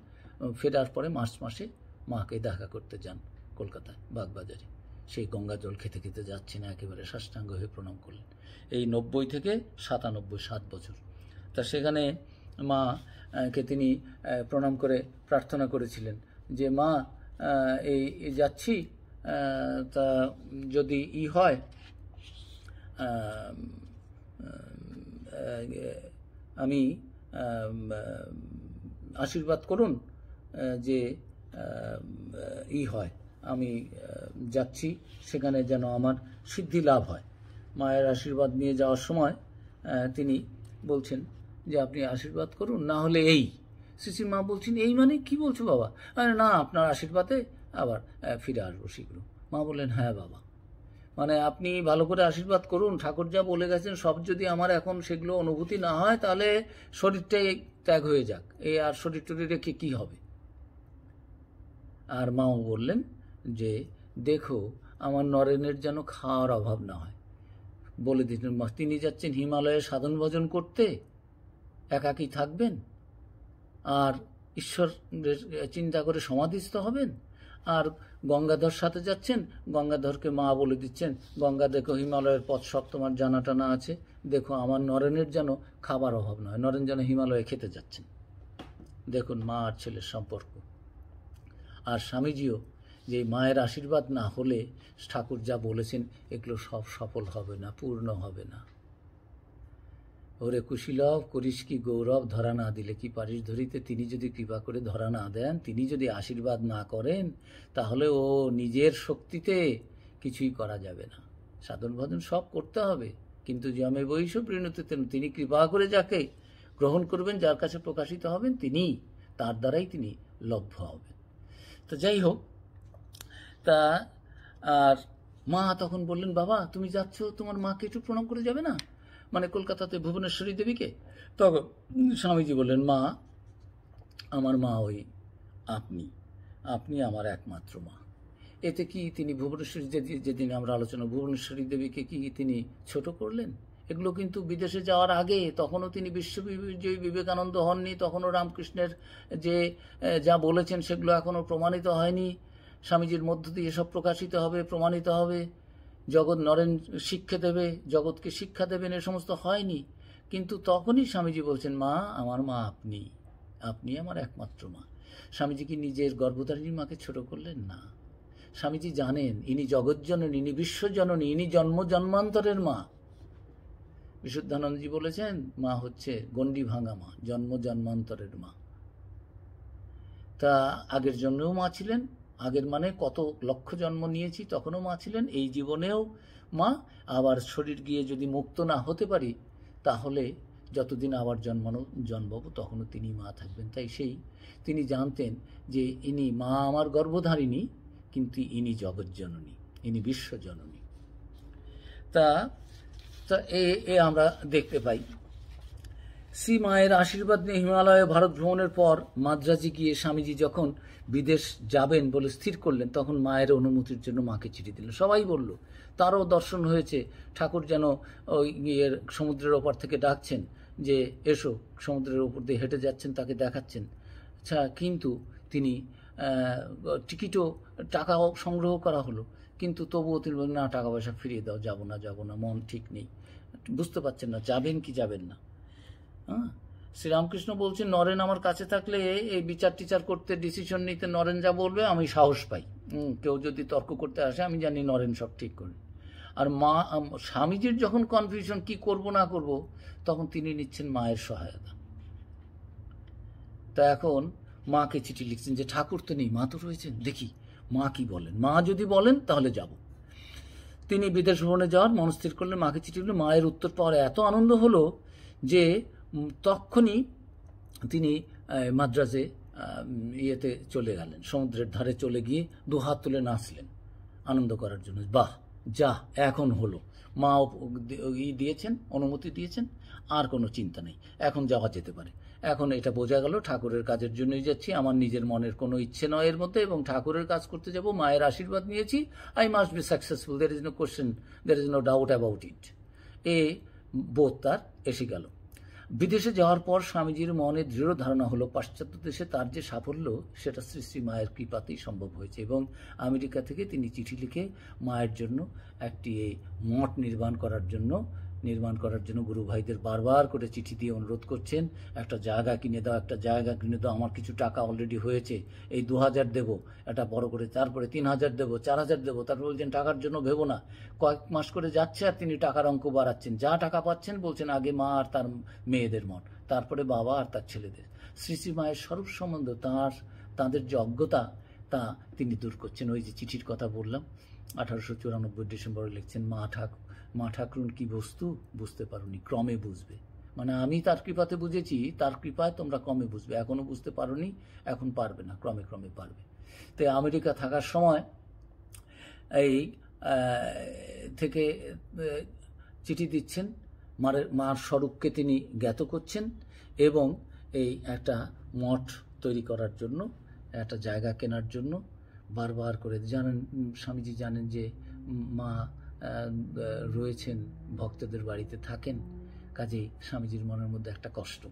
ফেরার পরে মার্চ মাসে মাকে দেখা করতে যান কলকাতায় বাগবাজারে। সেই গঙ্গা জল খেতে খেতে যাচ্ছেন, একেবারে সাষ্টাঙ্গ হয়ে প্রণাম করলেন। এই 90 থেকে 97, 7 বছর। তা সেখানে মাকে তিনি প্রণাম করে প্রার্থনা করেছিলেন যে মা, এই যাচ্ছি, তা যদি হয় আমি আশীর্বাদ করুন যে হয়, আমি যাচ্ছি সেখানে যেন আমার সিদ্ধি লাভ হয়। মায়ের আশীর্বাদ নিয়ে যাওয়ার সময় তিনি বলছেন যে আপনি আশীর্বাদ করুন, না হলে এই। শ্রীশ্রী মা বলছেন এই মানে কি বলছো বাবা? না, আপনার আশীর্বাদে আবার ফিরে আসবো শীঘ্র। মা বললেন হ্যাঁ বাবা, মানে আপনি ভালো করে আশীর্বাদ করুন, ঠাকুর যা বলে গেছেন সব যদি আমার এখন সেগুলো অনুভূতি না হয় তাহলে শরীরটাই ত্যাগ হয়ে যাক, এই আর শরীর টরীর রেখে কী হবে। আর মাও বললেন যে দেখো আমার নরেনের যেন খাওয়ার অভাব না হয়। বলে দিতেন তিনি যাচ্ছেন হিমালয়ে সাধন ভজন করতে, একাকী থাকবেন আর ঈশ্বরের চিন্তা করে সমাধিস্থ হবেন। আর গঙ্গাধর সাথে যাচ্ছেন, গঙ্গাধরকে মা বলে দিচ্ছেন গঙ্গা দেখো হিমালয়ের পথ সব তোমার জানা টানা আছে, দেখো আমার নরেনের যেন খাবার অভাব নয়, নরেন যেন হিমালয়ে খেতে যাচ্ছেন। দেখুন মা আর ছেলের সম্পর্ক। আর স্বামীজিও যে মায়ের আশীর্বাদ না হলে ঠাকুর যা বলেছেন এগুলো সব সফল হবে না, পূর্ণ হবে না। ওরে কুশীলভ করিস কি গৌরব, ধরা না দিলে কি পারিস ধরিতে। তিনি যদি কৃপা করে ধরা না দেন, তিনি যদি আশীর্বাদ না করেন, তাহলে ও নিজের শক্তিতে কিছুই করা যাবে না। সাধন ভজন সব করতে হবে, কিন্তু যমে বৈশ পরিণতিতে তিনি কৃপা করে যাকে গ্রহণ করবেন, যার কাছে প্রকাশিত হবেন, তিনি তার দ্বারাই তিনি লভ্য হবেন। তো যাই হোক, তা আর মা তখন বললেন বাবা তুমি যাচ্ছ, তোমার মাকে একটু প্রণাম করে যাবে না, মানে কলকাতাতে ভুবনেশ্বরী দেবীকে। তখন স্বামীজি বললেন মা, আমার মা ওই আপনি আমার একমাত্র মা। এতে কি তিনি ভুবনেশ্বরী, যেদিন আমরা আলোচনা, ভুবনেশ্বরী দেবীকে কি তিনি ছোট করলেন? এগুলো কিন্তু বিদেশে যাওয়ার আগে, তখনও তিনি বিশ্ববিজয়ী বিবেকানন্দ হননি, তখনও রামকৃষ্ণের যে যা বলেছেন সেগুলো এখনও প্রমাণিত হয়নি। স্বামীজির মধ্য দিয়ে এসব প্রকাশিত হবে, প্রমাণিত হবে, জগৎ নরেন শিক্ষা দেবে, জগৎকে শিক্ষা দেবেন, এ সমস্ত হয়নি। কিন্তু তখনই স্বামীজি বলছেন মা, আমার মা আপনি আমার একমাত্র মা। স্বামীজি কি নিজের গর্ভধারিণী মাকে ছোট করলেন? না। স্বামীজি জানেন ইনি জগৎজননী, ইনি বিশ্বজননী, ইনি জন্ম জন্মান্তরের মা। বিশুদ্ধানন্দজি বলেছেন মা হচ্ছে গণ্ডি ভাঙা মা, জন্ম জন্মান্তরের মা। তা আগের জন্মেও মা ছিলেন, আগের মানে কত লক্ষ জন্ম নিয়েছি তখনও মা ছিলেন, এই জীবনেও মা। আবার শরীর গিয়ে যদি মুক্ত না হতে পারি, তাহলে যতদিন আবার জন্মাবো তখনও তিনি মা থাকবেন। তাই তিনি জানতেন যে ইনি মা আমার গর্ভধারিণী, কিন্তু ইনি জগৎজননী, ইনি বিশ্বজননী। তা আমরা দেখতে পাই শ্রী মায়ের আশীর্বাদ নিয়ে হিমালয়ে ভারত ভ্রমণের পর মাদ্রাজে গিয়ে স্বামীজি যখন বিদেশ যাবেন বলে স্থির করলেন, তখন মায়ের অনুমতির জন্য মাকে চিঠি দিলেন। সবাই বলল, তারও দর্শন হয়েছে, ঠাকুর যেন ওই সমুদ্রের ওপর থেকে ডাকছেন যে এসো, সমুদ্রের ওপর দিয়ে হেঁটে যাচ্ছেন, তাকে দেখাচ্ছেন। আচ্ছা, কিন্তু তিনি টিকিটও টাকাও সংগ্রহ করা হলো, কিন্তু তবুও তিনি বলেন না, টাকা পয়সা ফিরিয়ে দাও, যাব না, মন ঠিক নেই, বুঝতে পারছেন না যাবেন কি যাবেন না। হ্যাঁ, শ্রীরামকৃষ্ণ বলছেন নরেন আমার কাছে থাকলে এই বিচার টিচার করতে, ডিসিশন নিতে নরেন যা বলবে আমি সাহস পাই। কেউ যদি তর্ক করতে আসে আমি জানি নরেন সব ঠিক করবে। আর স্বামীজির যখন কনফিউশন কি করব না করব, তখন তিনি নিচ্ছেন মায়ের সহায়তা। তা এখন মাকে চিঠি লিখছেন যে ঠাকুর তো নেই, মা তো রয়েছেন, দেখি মা কি বলেন। মা যদি বলেন তাহলে যাব। তিনি বিদেশ ভ্রমণে যাওয়ার মনস্থির করলেন, মাকে চিঠি লিখলেন। মায়ের উত্তর পাওয়ার এত আনন্দ হলো যে তখনই তিনি মাদ্রাজে ইয়েতে চলে গেলেন, সমুদ্রের ধারে চলে গিয়ে দুহাত তুলে নাচলেন আনন্দ করার জন্য। বাহ, যা এখন হলো, মা দিয়েছেন, অনুমতি দিয়েছেন, আর কোনো চিন্তা নেই, এখন যাওয়া যেতে পারে। এখন এটা বোঝা গেল ঠাকুরের কাজের জন্যই যাচ্ছি, আমার নিজের মনের কোনো ইচ্ছে নয় এর মধ্যে, এবং ঠাকুরের কাজ করতে যাব, মায়ের আশীর্বাদ নিয়েছি, I must be successful, there is no question, there is no doubt about it. এ বোধ তার এসে গেল। বিদেশে যাওয়ার পর স্বামীজির মনে দৃঢ় ধারণা হলো পাশ্চাত্য দেশে তার যে সাফল্য সেটা শ্রী শ্রী মায়ের কৃপাতেই সম্ভব হয়েছে, এবং আমেরিকা থেকে তিনি চিঠি লিখে মায়ের জন্য একটি মঠ নির্মাণ করার জন্য গুরু ভাইদের বারবার করে চিঠি দিয়ে অনুরোধ করছেন, একটা জায়গা কিনে দাও, একটা জায়গা কিনে দাও, আমার কিছু টাকা অলরেডি হয়েছে, এই 2000 দেবো, এটা বড় করে, তারপরে 3000 দেবো, 4000 দেবো, তারপরে বলছেন টাকার জন্য ভেবো না। কয়েক মাস করে যাচ্ছে আর তিনি টাকার অঙ্ক বাড়াচ্ছেন, যা টাকা পাচ্ছেন বলছেন আগে মা আর তার মেয়েদের মঠ, তারপরে বাবা আর তার ছেলেদের। শ্রী শ্রী মায়ের স্বরূপ সম্বন্ধ তাদের যে অজ্ঞতা তা তিনি দূর করছেন। ওই যে চিঠির কথা বললাম, 1894 ডিসেম্বরে লিখছেন, মা ঠাকুরুন কি বস্তু বুঝতে পারোনি, ক্রমে বুঝবে। মানে আমি তার কৃপাতে বুঝেছি, তার কৃপায় তোমরা ক্রমে বুঝবে, এখনো বুঝতে পারোনি, এখন পারবে না, ক্রমে ক্রমে পারবে। তো আমেরিকা থাকার সময় এই থেকে চিঠি দিচ্ছেন, মার স্বরূপকে তিনি জ্ঞাত করছেন, এবং এই একটা মঠ তৈরি করার জন্য, একটা জায়গা কেনার জন্য বারবার করে জানেন, স্বামীজি জানেন যে মা রয়েছেন, ভক্তদের বাড়িতে থাকেন, কাজেই স্বামীজির মনের মধ্যে একটা কষ্ট।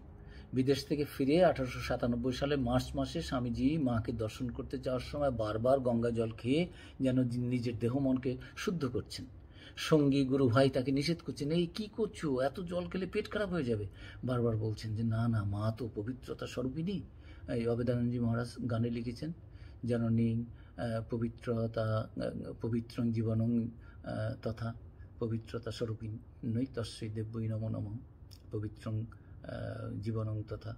বিদেশ থেকে ফিরে 1897 সালে মার্চ মাসে স্বামীজি মাকে দর্শন করতে যাওয়ার সময় বারবার গঙ্গা জল খেয়ে যেন নিজের দেহ মনকে শুদ্ধ করছেন। সঙ্গী গুরু ভাই তাকে নিষেধ করছেন, এই কি করছো, এত জল খেলে পেট খারাপ হয়ে যাবে। বারবার বলছেন যে না না, মা তো পবিত্রতা স্বরূপিনী। এই অবেদানন্দজি মহারাজ গানে লিখেছেন, জননী পবিত্রং জীবনং তথা পবিত্রতা স্বরূপিনী নৈ তস্যৈ দেব্যৈ নমো নমঃ পবিত্রং জীবনং তথা।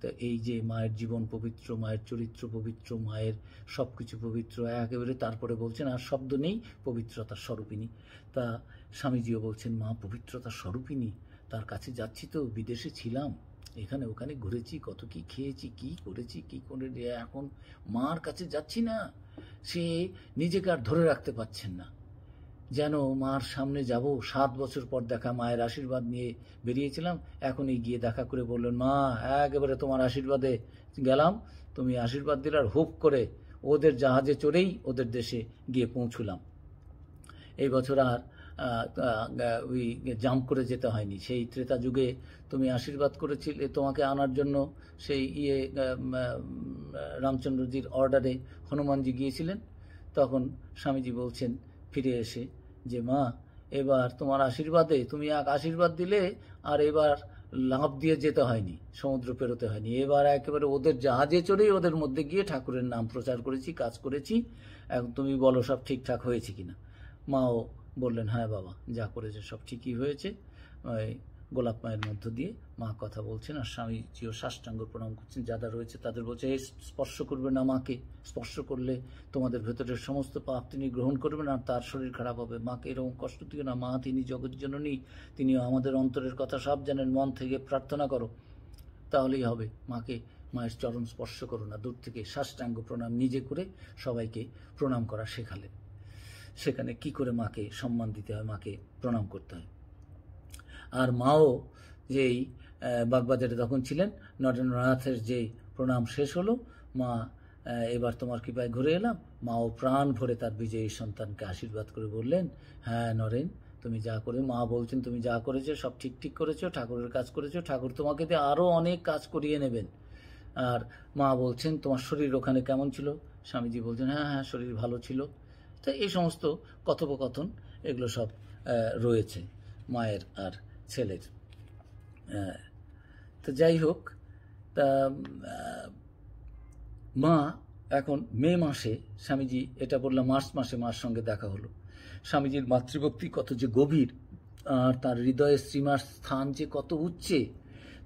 তো এই যে মায়ের জীবন পবিত্র, মায়ের চরিত্র পবিত্র, মায়ের সব কিছু পবিত্র একেবারে, তারপরে বলছেন আর শব্দ নেই, পবিত্রতার স্বরূপিনী। তা স্বামীজিও বলছেন মা পবিত্রতার স্বরূপিনী, তার কাছে যাচ্ছি তো, বিদেশে ছিলাম, এখানে ওখানে ঘুরেছি, কত কি খেয়েছি, কি করেছি, কি করে, এখন মার কাছে যাচ্ছি না, সে নিজেকে আর ধরে রাখতে পারছেন না, যেন মার সামনে যাব। 7 বছর পর দেখা, মায়ের আশীর্বাদ নিয়ে বেরিয়েছিলাম, এখনই গিয়ে দেখা করে বললেন, মা একেবারে তোমার আশীর্বাদে গেলাম, তুমি আশীর্বাদ দিলে, আর হুপ করে ওদের জাহাজে চড়েই ওদের দেশে গিয়ে পৌঁছলাম। এই বছর আর ওই জাম্প করে যেতে হয়নি। সেই ত্রেতা যুগে তুমি আশীর্বাদ করেছিলে, তোমাকে আনার জন্য সেই রামচন্দ্রজির অর্ডারে হনুমানজি গিয়েছিলেন। তখন স্বামীজি বলছেন ফিরে এসে যে মা এবার তোমার আশীর্বাদে, তুমি এক আশীর্বাদ দিলে আর এবার লাভ দিয়ে যেতে হয়নি, সমুদ্র পেরোতে হয়নি, এবার একেবারে ওদের জাহাজে চড়েই ওদের মধ্যে গিয়ে ঠাকুরের নাম প্রচার করেছি, কাজ করেছি, এখন তুমি বলো সব ঠিকঠাক হয়েছে কিনা। মাও বললেন হ্যাঁ বাবা, যা করেছে সব ঠিকই হয়েছে। ওই গোলাপ মায়ের মধ্য দিয়ে মা কথা বলছেন, আর স্বামীজিও সাষ্টাঙ্গ প্রণাম করছেন। যারা রয়েছে তাদের বলছে, এই স্পর্শ করবে না মাকে, স্পর্শ করলে তোমাদের ভেতরের সমস্ত পাপ তিনি গ্রহণ করবেন আর তার শরীর খারাপ হবে, মাকে এরকম কষ্ট দিও না, মা তিনি জগৎ জননী, তিনি আমাদের অন্তরের কথা সব জানেন, মন থেকে প্রার্থনা করো তাহলেই হবে, মায়ের চরণ স্পর্শ করো না, দূর থেকে সাষ্টাঙ্গ প্রণাম নিজে করে সবাইকে প্রণাম করা শেখালেন। সেখানে কি করে মাকে সম্মান দিতে হয়, মাকে প্রণাম করতে হয়। আর মাও যেই বাগবাজারে তখন ছিলেন, নরেন্দ্রনাথের যে প্রণাম শেষ হলো, মা এবার তোমার কৃপায় ঘুরে এলাম, মাও প্রাণ ভরে তার বিজয়ী সন্তানকে আশীর্বাদ করে বললেন, হ্যাঁ নরেন, তুমি যা করে, মা বলছেন তুমি যা করেছো সব ঠিক করেছো, ঠাকুরের কাজ করেছো, ঠাকুর তোমাকে দিয়ে আরও অনেক কাজ করিয়ে নেবেন। আর মা বলছেন তোমার শরীর ওখানে কেমন ছিল, স্বামীজি বলছেন হ্যাঁ হ্যাঁ শরীর ভালো ছিল। তো এই সমস্ত কথোপকথন এগুলো সব রয়েছে মায়ের আর ছেলের। তো যাই হোক, তা মা এখন মে মাসে, স্বামীজি এটা বললাম মার্চ মাসে মার সঙ্গে দেখা হলো। স্বামীজির মাতৃভক্তি কত যে গভীর, আর তার হৃদয়ে শ্রীমার স্থান যে কত উচ্চে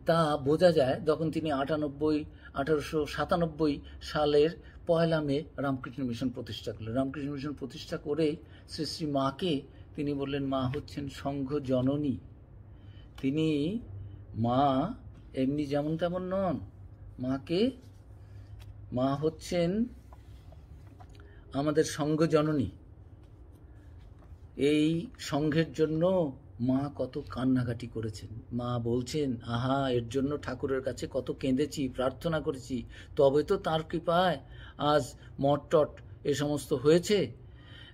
তা বোঝা যায় যখন তিনি 1897 সালের 1 মে রামকৃষ্ণ মিশন প্রতিষ্ঠা করলেন। রামকৃষ্ণ মিশন প্রতিষ্ঠা করে শ্রী শ্রী মাকে তিনি বললেন মা হচ্ছেন সংঘ জননী। তিনি মা এমনি যেমন তেমন নন, মা হচ্ছেন আমাদের সংঘ জননী। এই সংঘের জন্য মা কত কান্নাকাটি করেছেন। মা বলছেন আহা, এর জন্য ঠাকুরের কাছে কত কেঁদেছি, প্রার্থনা করেছি, তবে তো তার কৃপায় আজ মঠ টট এ সমস্ত হয়েছে।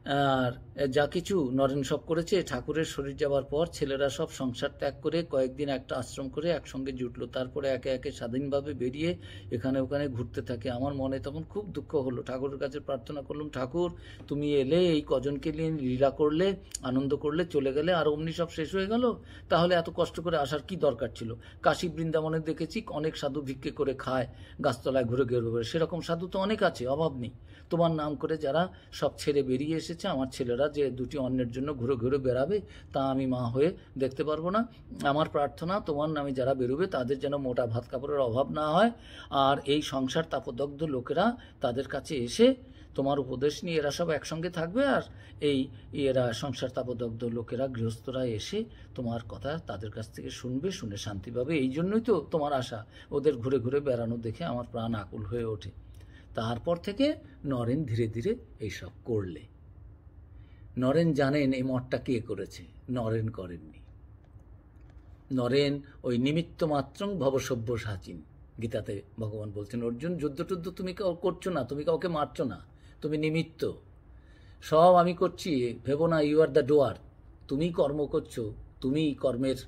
আর যা কিছু নরেন সব করেছে, ঠাকুরের শরীর যাবার পর ছেলেরা সব সংসার ত্যাগ করে কয়েকদিন একটা আশ্রম করে একসঙ্গে জুটলো, তারপরে একে একে স্বাধীনভাবে বেরিয়ে এখানে ওখানে ঘুরতে থাকে। আমার মনে তখন খুব দুঃখ হলো, ঠাকুরের কাছে প্রার্থনা করলাম, ঠাকুর তুমি এলে, এই কজনকে নিয়ে লীলা করলে, আনন্দ করলে, চলে গেলে, আর অমনি সব শেষ হয়ে গেল, তাহলে এত কষ্ট করে আসার কি দরকার ছিল? কাশী বৃন্দাবনে দেখেছি অনেক সাধু ভিক্ষে করে খায়, গাছতলায় ঘুরে ঘুরে, সেরকম সাধু তো অনেক আছে, অভাব নেই। তোমার নাম করে যারা সব ছেড়ে বেরিয়ে এসেছে, আমার ছেলেরা যে দুটি অন্যের জন্য ঘুরে ঘুরে বেড়াবে, তা আমি মা হয়ে দেখতে পারবো না। আমার প্রার্থনা, তোমার নামে যারা বেরোবে তাদের যেন মোটা ভাত কাপড়ের অভাব না হয়, আর এই সংসার তাপদগ্ধ লোকেরা তাদের কাছে এসে তোমার উপদেশ নিয়ে এরা সব একসঙ্গে থাকবে, আর এই এরা সংসার তাপদগ্ধ লোকেরা, গৃহস্থরা এসে তোমার কথা তাদের কাছ থেকে শুনবে, শুনে শান্তি পাবে। এই জন্যই তো তোমার আশা। ওদের ঘুরে ঘুরে বেড়ানো দেখে আমার প্রাণ আকুল হয়ে ওঠে। তারপর থেকে নরেন ধীরে ধীরে এইসব করলে। নরেন জানেন এই মঠটা কে করেছে? নরেন করেননি। নরেন ওই নিমিত্ত মাত্রং ভবসভ্য সাচিন। গীতাতে ভগবান বলছেন, অর্জুন যুদ্ধ টুদ্ধ তুমি করছো না, তুমি কাউকে মারছো না, তুমি নিমিত্ত, সব আমি করছি, ভেবো না ইউ আর দ্য ডোয়ার, তুমি কর্ম করছো, তুমি কর্মের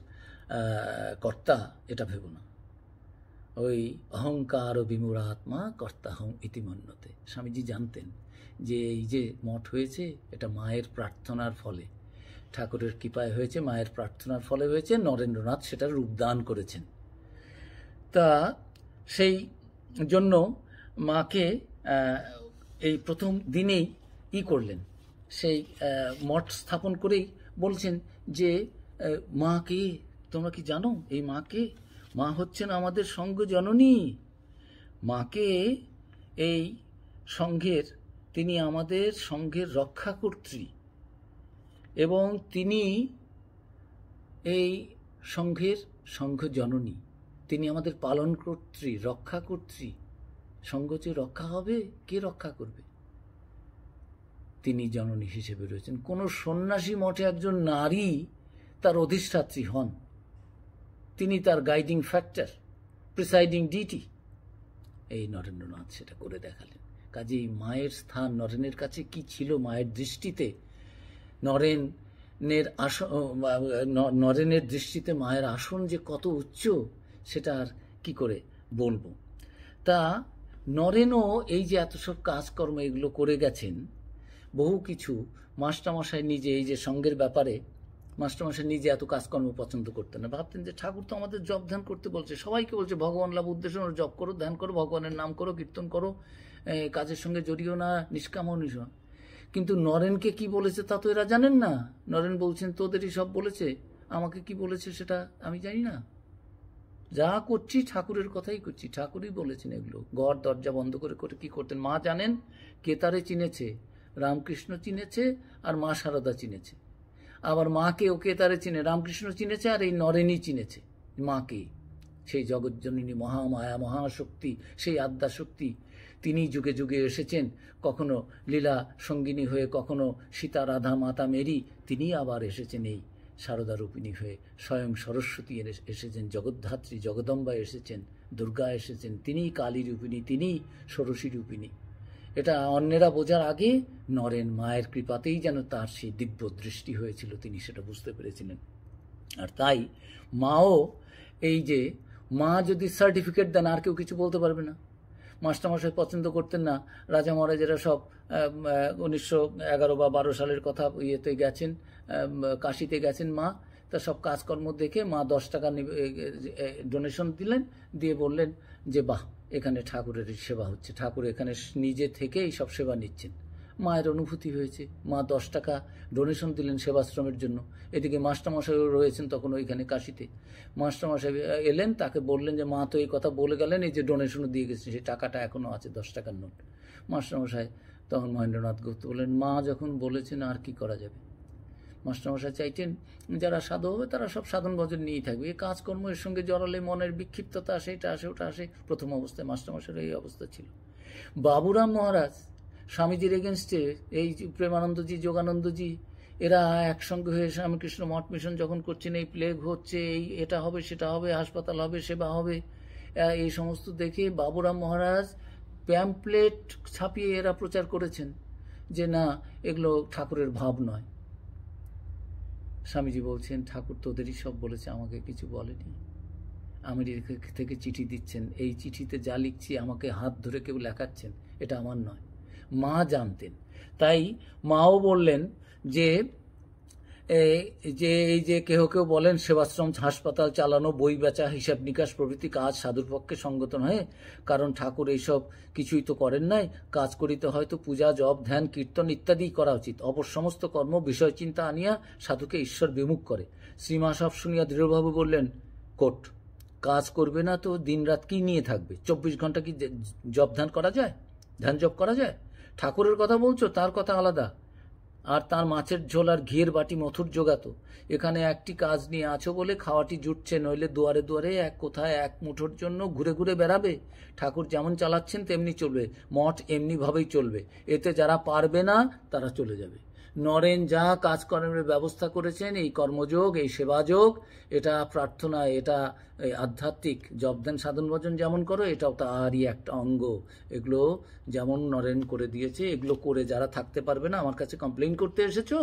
কর্তা, এটা ভেবো না। ওই অহংকার ও বিমূঢ়াত্মা কর্তাহং ইতিমন্যতে। স্বামীজি জানতেন যে এই যে মঠ হয়েছে এটা মায়ের প্রার্থনার ফলে, ঠাকুরের কৃপায় হয়েছে, মায়ের প্রার্থনার ফলে হয়েছে। নরেন্দ্রনাথ সেটা রূপদান করেছেন। তা সেই জন্য মাকে এই প্রথম দিনেই করলেন, সেই মঠ স্থাপন করেই বলছেন যে মা কে, তোমরা কি জানো এই মা কে? মা হচ্ছেন আমাদের সঙ্ঘ জননী। মাকে এই সংঘের, তিনি আমাদের সংঘের রক্ষাকর্ত্রী, এবং তিনি এই সংঘের সংঘ জননী, তিনি আমাদের পালনকর্ত্রী, রক্ষাকর্ত্রী। সংঘ যে রক্ষা হবে, কে রক্ষা করবে? তিনি জননী হিসেবে রয়েছেন। কোনো সন্ন্যাসী মঠে একজন নারী তার অধিষ্ঠাত্রী হন, তিনি তার গাইডিং ফ্যাক্টর, প্রিসাইডিং ডিটি। এই নরেন্দ্রনাথ সেটা করে দেখালেন। কাজেই মায়ের স্থান নরেনের কাছে কি ছিল মায়ের দৃষ্টিতে, নরেনের দৃষ্টিতে মায়ের আসন যে কত উচ্চ, সেটা আর কি করে বলবো। তা নরেনও এই যে এত সব কাজকর্ম এগুলো করে গেছেন, বহু কিছু মাস্টারমশাই নিজে, এই যে সঙ্গের ব্যাপারে মাস্টারমশাই নিজে এত কাজকর্ম পছন্দ করতেন না। ভাবতেন যে ঠাকুর তো আমাদের জপ ধ্যান করতে বলছে, সবাইকে বলছে ভগবান লাভ উদ্দেশ্য জপ করো, ধ্যান করো, ভগবানের নাম করো, কীর্তন করো, কাজের সঙ্গে জড়িও না, নিষ্কাম নিষ্কাম। কিন্তু নরেনকে কি বলেছে তা তো এরা জানেন না। নরেন বলছেন তোদেরই সব বলেছে, আমাকে কি বলেছে সেটা আমি জানি না, যা করছি ঠাকুরের কথাই করছি, ঠাকুরই বলেছেন এগুলো। ঘর দরজা বন্ধ করে করে কি করতেন? মা জানেন কে তারে চিনেছে, রামকৃষ্ণ চিনেছে আর মা শারদা চিনেছে। আবার মাকে ওকে তারে চিনে, রামকৃষ্ণ চিনেছে আর এই নরেনই চিনেছে মাকে, সেই জগজ্জননী মহামায়া, মহাশক্তি, সেই আদ্যাশক্তি। তিনি যুগে যুগে এসেছেন, কখনো লীলা সঙ্গিনী হয়ে, কখনো সীতা, রাধা, মাতা মেরি, তিনি আবার এসেছেন এই শারদা রূপিণী হয়ে। স্বয়ং সরস্বতী এসেছেন, জগদ্ধাত্রী জগদম্বা এসেছেন, দুর্গা এসেছেন, তিনিই কালী রূপিণী, তিনিই ষোড়শী রূপিণী। এটা অন্যেরা বোঝার আগে নরেন মায়ের কৃপাতেই যেন তার সেই দিব্য দৃষ্টি হয়েছিল, তিনি সেটা বুঝতে পেরেছিলেন। আর তাই মাও, এই যে মা যদি সার্টিফিকেট দেন আর কেউ কিছু বলতে পারবে না। মাস্টারমশাই পছন্দ করতেন না, রাজা মহারাজেরা সব 1911 বা 12 সালের কথা ইয়েতে গেছেন, কাশিতে গেছেন মা, তা সব কাজকর্ম দেখে মা 10 টাকা ডোনেশন দিলেন, দিয়ে বললেন যে বাহ, এখানে ঠাকুরের সেবা হচ্ছে, ঠাকুর এখানে নিজে থেকে এই সব সেবা নিচ্ছেন। মায়ের অনুভূতি হয়েছে, মা 10 টাকা ডোনেশন দিলেন সেবাশ্রমের জন্য। এদিকে মাস্টারমশাইও রয়েছেন তখন ওইখানে কাশিতে। মাস্টারমশাই এলেন, তাকে বললেন যে মা তো এই কথা বলে গেলেন, এই যে ডোনেশনও দিয়ে গেছে, সেই টাকাটা এখনও আছে, 10 টাকার নোট। মাস্টারমশাই তখন মহেন্দ্রনাথ গুপ্ত বললেন, মা যখন বলেছেন আর কি করা যাবে। মাস্টারমশাই চাইতেন যারা সাধু হবে তারা সব সাধন ভজন নিয়েই থাকবে, এই কাজকর্ম এর সঙ্গে জড়ালে মনের বিক্ষিপ্ততা আসে, এটা আসে ওটা আসে। প্রথম অবস্থায় মাস্টারমশাইয়ের এই অবস্থা ছিল। বাবুরাম মহারাজ স্বামীজির এগেনস্টে, এই প্রেমানন্দজি, যোগানন্দজি, এরা একসঙ্গে হয়ে রামকৃষ্ণ মঠ মিশন যখন করছেন, এই প্লেগ হচ্ছে, এই এটা হবে সেটা হবে, হাসপাতাল হবে, সেবা হবে, এই সমস্ত দেখে বাবুরাম মহারাজ প্যাম্পলেট ছাপিয়ে এরা প্রচার করেছেন যে না, এগুলো ঠাকুরের ভাব নয়। স্বামীজি বলছেন, ঠাকুর তোদেরই সব বলেছে, আমাকে কিছু বলেনি। আমেরিকা থেকে চিঠি দিচ্ছেন, এই চিঠিতে যা লিখছি আমাকে হাত ধরে কেউ লেখাচ্ছেন, এটা আমার নয়। মা জানতেন। তাই মাও বললেন যে এই যে কেহ কেউ বলেন সেবাশ্রম, হাসপাতাল চালানো, বই বেচা, হিসাব নিকাশ প্রভৃতি কাজ সাধুর পক্ষে সঙ্গত নয়, কারণ ঠাকুর এইসব কিছুই তো করেন নাই। কাজ করিতে হয়তো পূজা, জপ, ধ্যান, কীর্তন ইত্যাদি করা উচিত। অপর সমস্ত কর্ম বিষয় চিন্তা আনিয়া সাধুকে ঈশ্বর বিমুখ করে। শ্রীমা সব শুনিয়া দৃঢ়ভাবে বললেন, কোট, কাজ করবে না তো দিনরাত কি নিয়ে থাকবে? 24 ঘন্টা কি জপ ধ্যান করা যায়? ধ্যান জপ করা যায়? ঠাকুরের কথা বলছো, তার কথা আলাদা। আর তার মাছের ঝোল আর ঘিয়ের বাটি মথুর জোগাতো। এখানে একটি কাজ নিয়ে আছো বলে খাওয়াটি জুটছে, নইলে দুয়ারে দুয়ারে এক কোথায় এক মুঠোর জন্য ঘুরে ঘুরে বেড়াবে। ঠাকুর যেমন চালাচ্ছেন তেমনি চলবে, মঠ এমনিভাবেই চলবে। এতে যারা পারবে না তারা চলে যাবে। নরেন যা কাজকর্মের ব্যবস্থা করেছেন, এই কর্মযোগ, এই সেবাযোগ, এটা প্রার্থনা, এটা আধ্যাত্মিক জপধ্যান সাধন ভজন যেমন করো, এটাও তারই একটা অঙ্গ। এগুলো যেমন নরেন করে দিয়েছে, এগুলো করে যারা থাকতে পারবে না, আমার কাছে কমপ্লেন করতে এসেছো,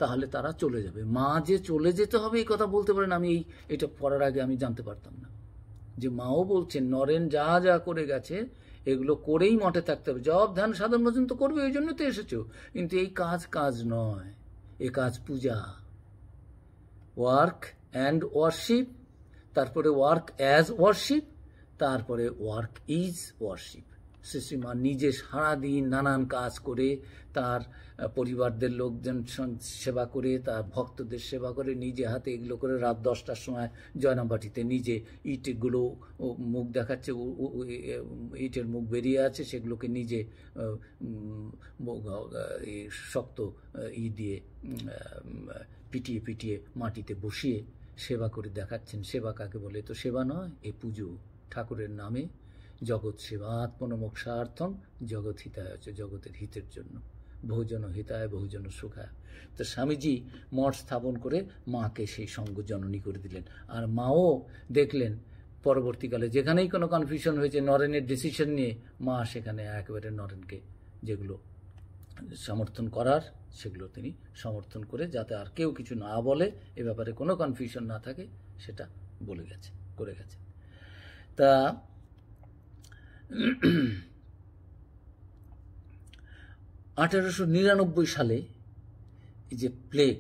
তাহলে তারা চলে যাবে। মা যে চলে যেতে হবে এই কথা বলতে পারেন, আমি এটা পড়ার আগে আমি জানতে পারতাম না। যে মাও বলছেন নরেন যা যা করে গেছে এগুলো করেই মঠে থাকতে হবে। জপ ধ্যান সাধন ভজন তো করবে, ওই জন্য তো এসেছো, কিন্তু এই কাজ নয়, এ কাজ পূজা, ওয়ার্ক অ্যান্ড ওয়ার্শিপ, তারপরে ওয়ার্ক অ্যাজ ওয়ার্শিপ, তারপরে ওয়ার্ক ইজ ওয়ার্শিপ। শ্রীমা নিজে সারাদিন নানান কাজ করে, তার পরিবারদের লোকজন সেবা করে, তার ভক্তদের সেবা করে, নিজে হাতে এগুলো করে রাত 10টার সময় জয়নাবাটিতে নিজে ইটগুলো মুখ দেখাচ্ছে, ইটের মুখ বেরিয়ে আছে, সেগুলোকে নিজে শক্ত দিয়ে পিটিয়ে পিটিয়ে মাটিতে বসিয়ে সেবা করে দেখাচ্ছেন। সেবা কাকে বলে? তো সেবা নয়, এ পুজো। ঠাকুরের নামে জগৎ সেবা, আত্মনমোক্ষার্থম জগৎ হিতায়, হচ্ছে জগতের হিতের জন্য। বহুজন হিতায় বহুজন সুখায়। তো স্বামীজি মঠ স্থাপন করে মাকে সেই সঙ্গ জননী করে দিলেন। আর মাও দেখলেন পরবর্তীকালে যেখানেই কোনো কনফিউশন হয়েছে নরেনের ডিসিশন নিয়ে, মা সেখানে একেবারে নরেনকে যেগুলো সমর্থন করার সেগুলো তিনি সমর্থন করে, যাতে আর কেউ কিছু না বলে, এ ব্যাপারে কোনো কনফিউশন না থাকে, সেটা বলে গেছে, করে গেছে। তা 1899 সালে এই যে প্লেগ,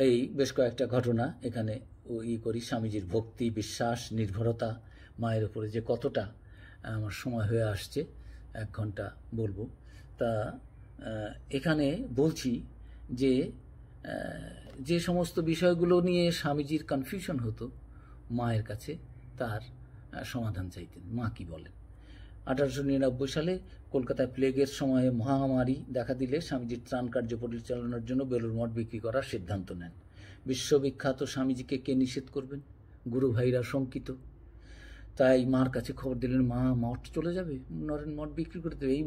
এই বেশ কয়েকটা ঘটনা এখানে করি। স্বামীজির ভক্তি, বিশ্বাস, নির্ভরতা, মায়ের উপরে যে কতটা, আমার সময় হয়ে আসছে, 1 ঘন্টা বলবো। তা এখানে বলছি যে যে সমস্ত বিষয়গুলো নিয়ে স্বামীজির কনফিউশন হতো, মায়ের কাছে তার সমাধান চাইতেন। মা কি বলেন? 1899 সালে কলকাতায় প্লেগের সময়ে মহামারী দেখা দিলে স্বামীজির ত্রাণ কার্য পরিচালনার জন্য বেলুড় মঠ বিক্রি করার সিদ্ধান্ত নেন। বিশ্ববিখ্যাত স্বামীজিকে কে নিষেধ করবেন? গুরু ভাইরা শঙ্কিত। তাই মার কাছে খবর দিলেন, মা, মঠ চলে যাবে, নরেন মঠ বিক্রি করে দেবে। এই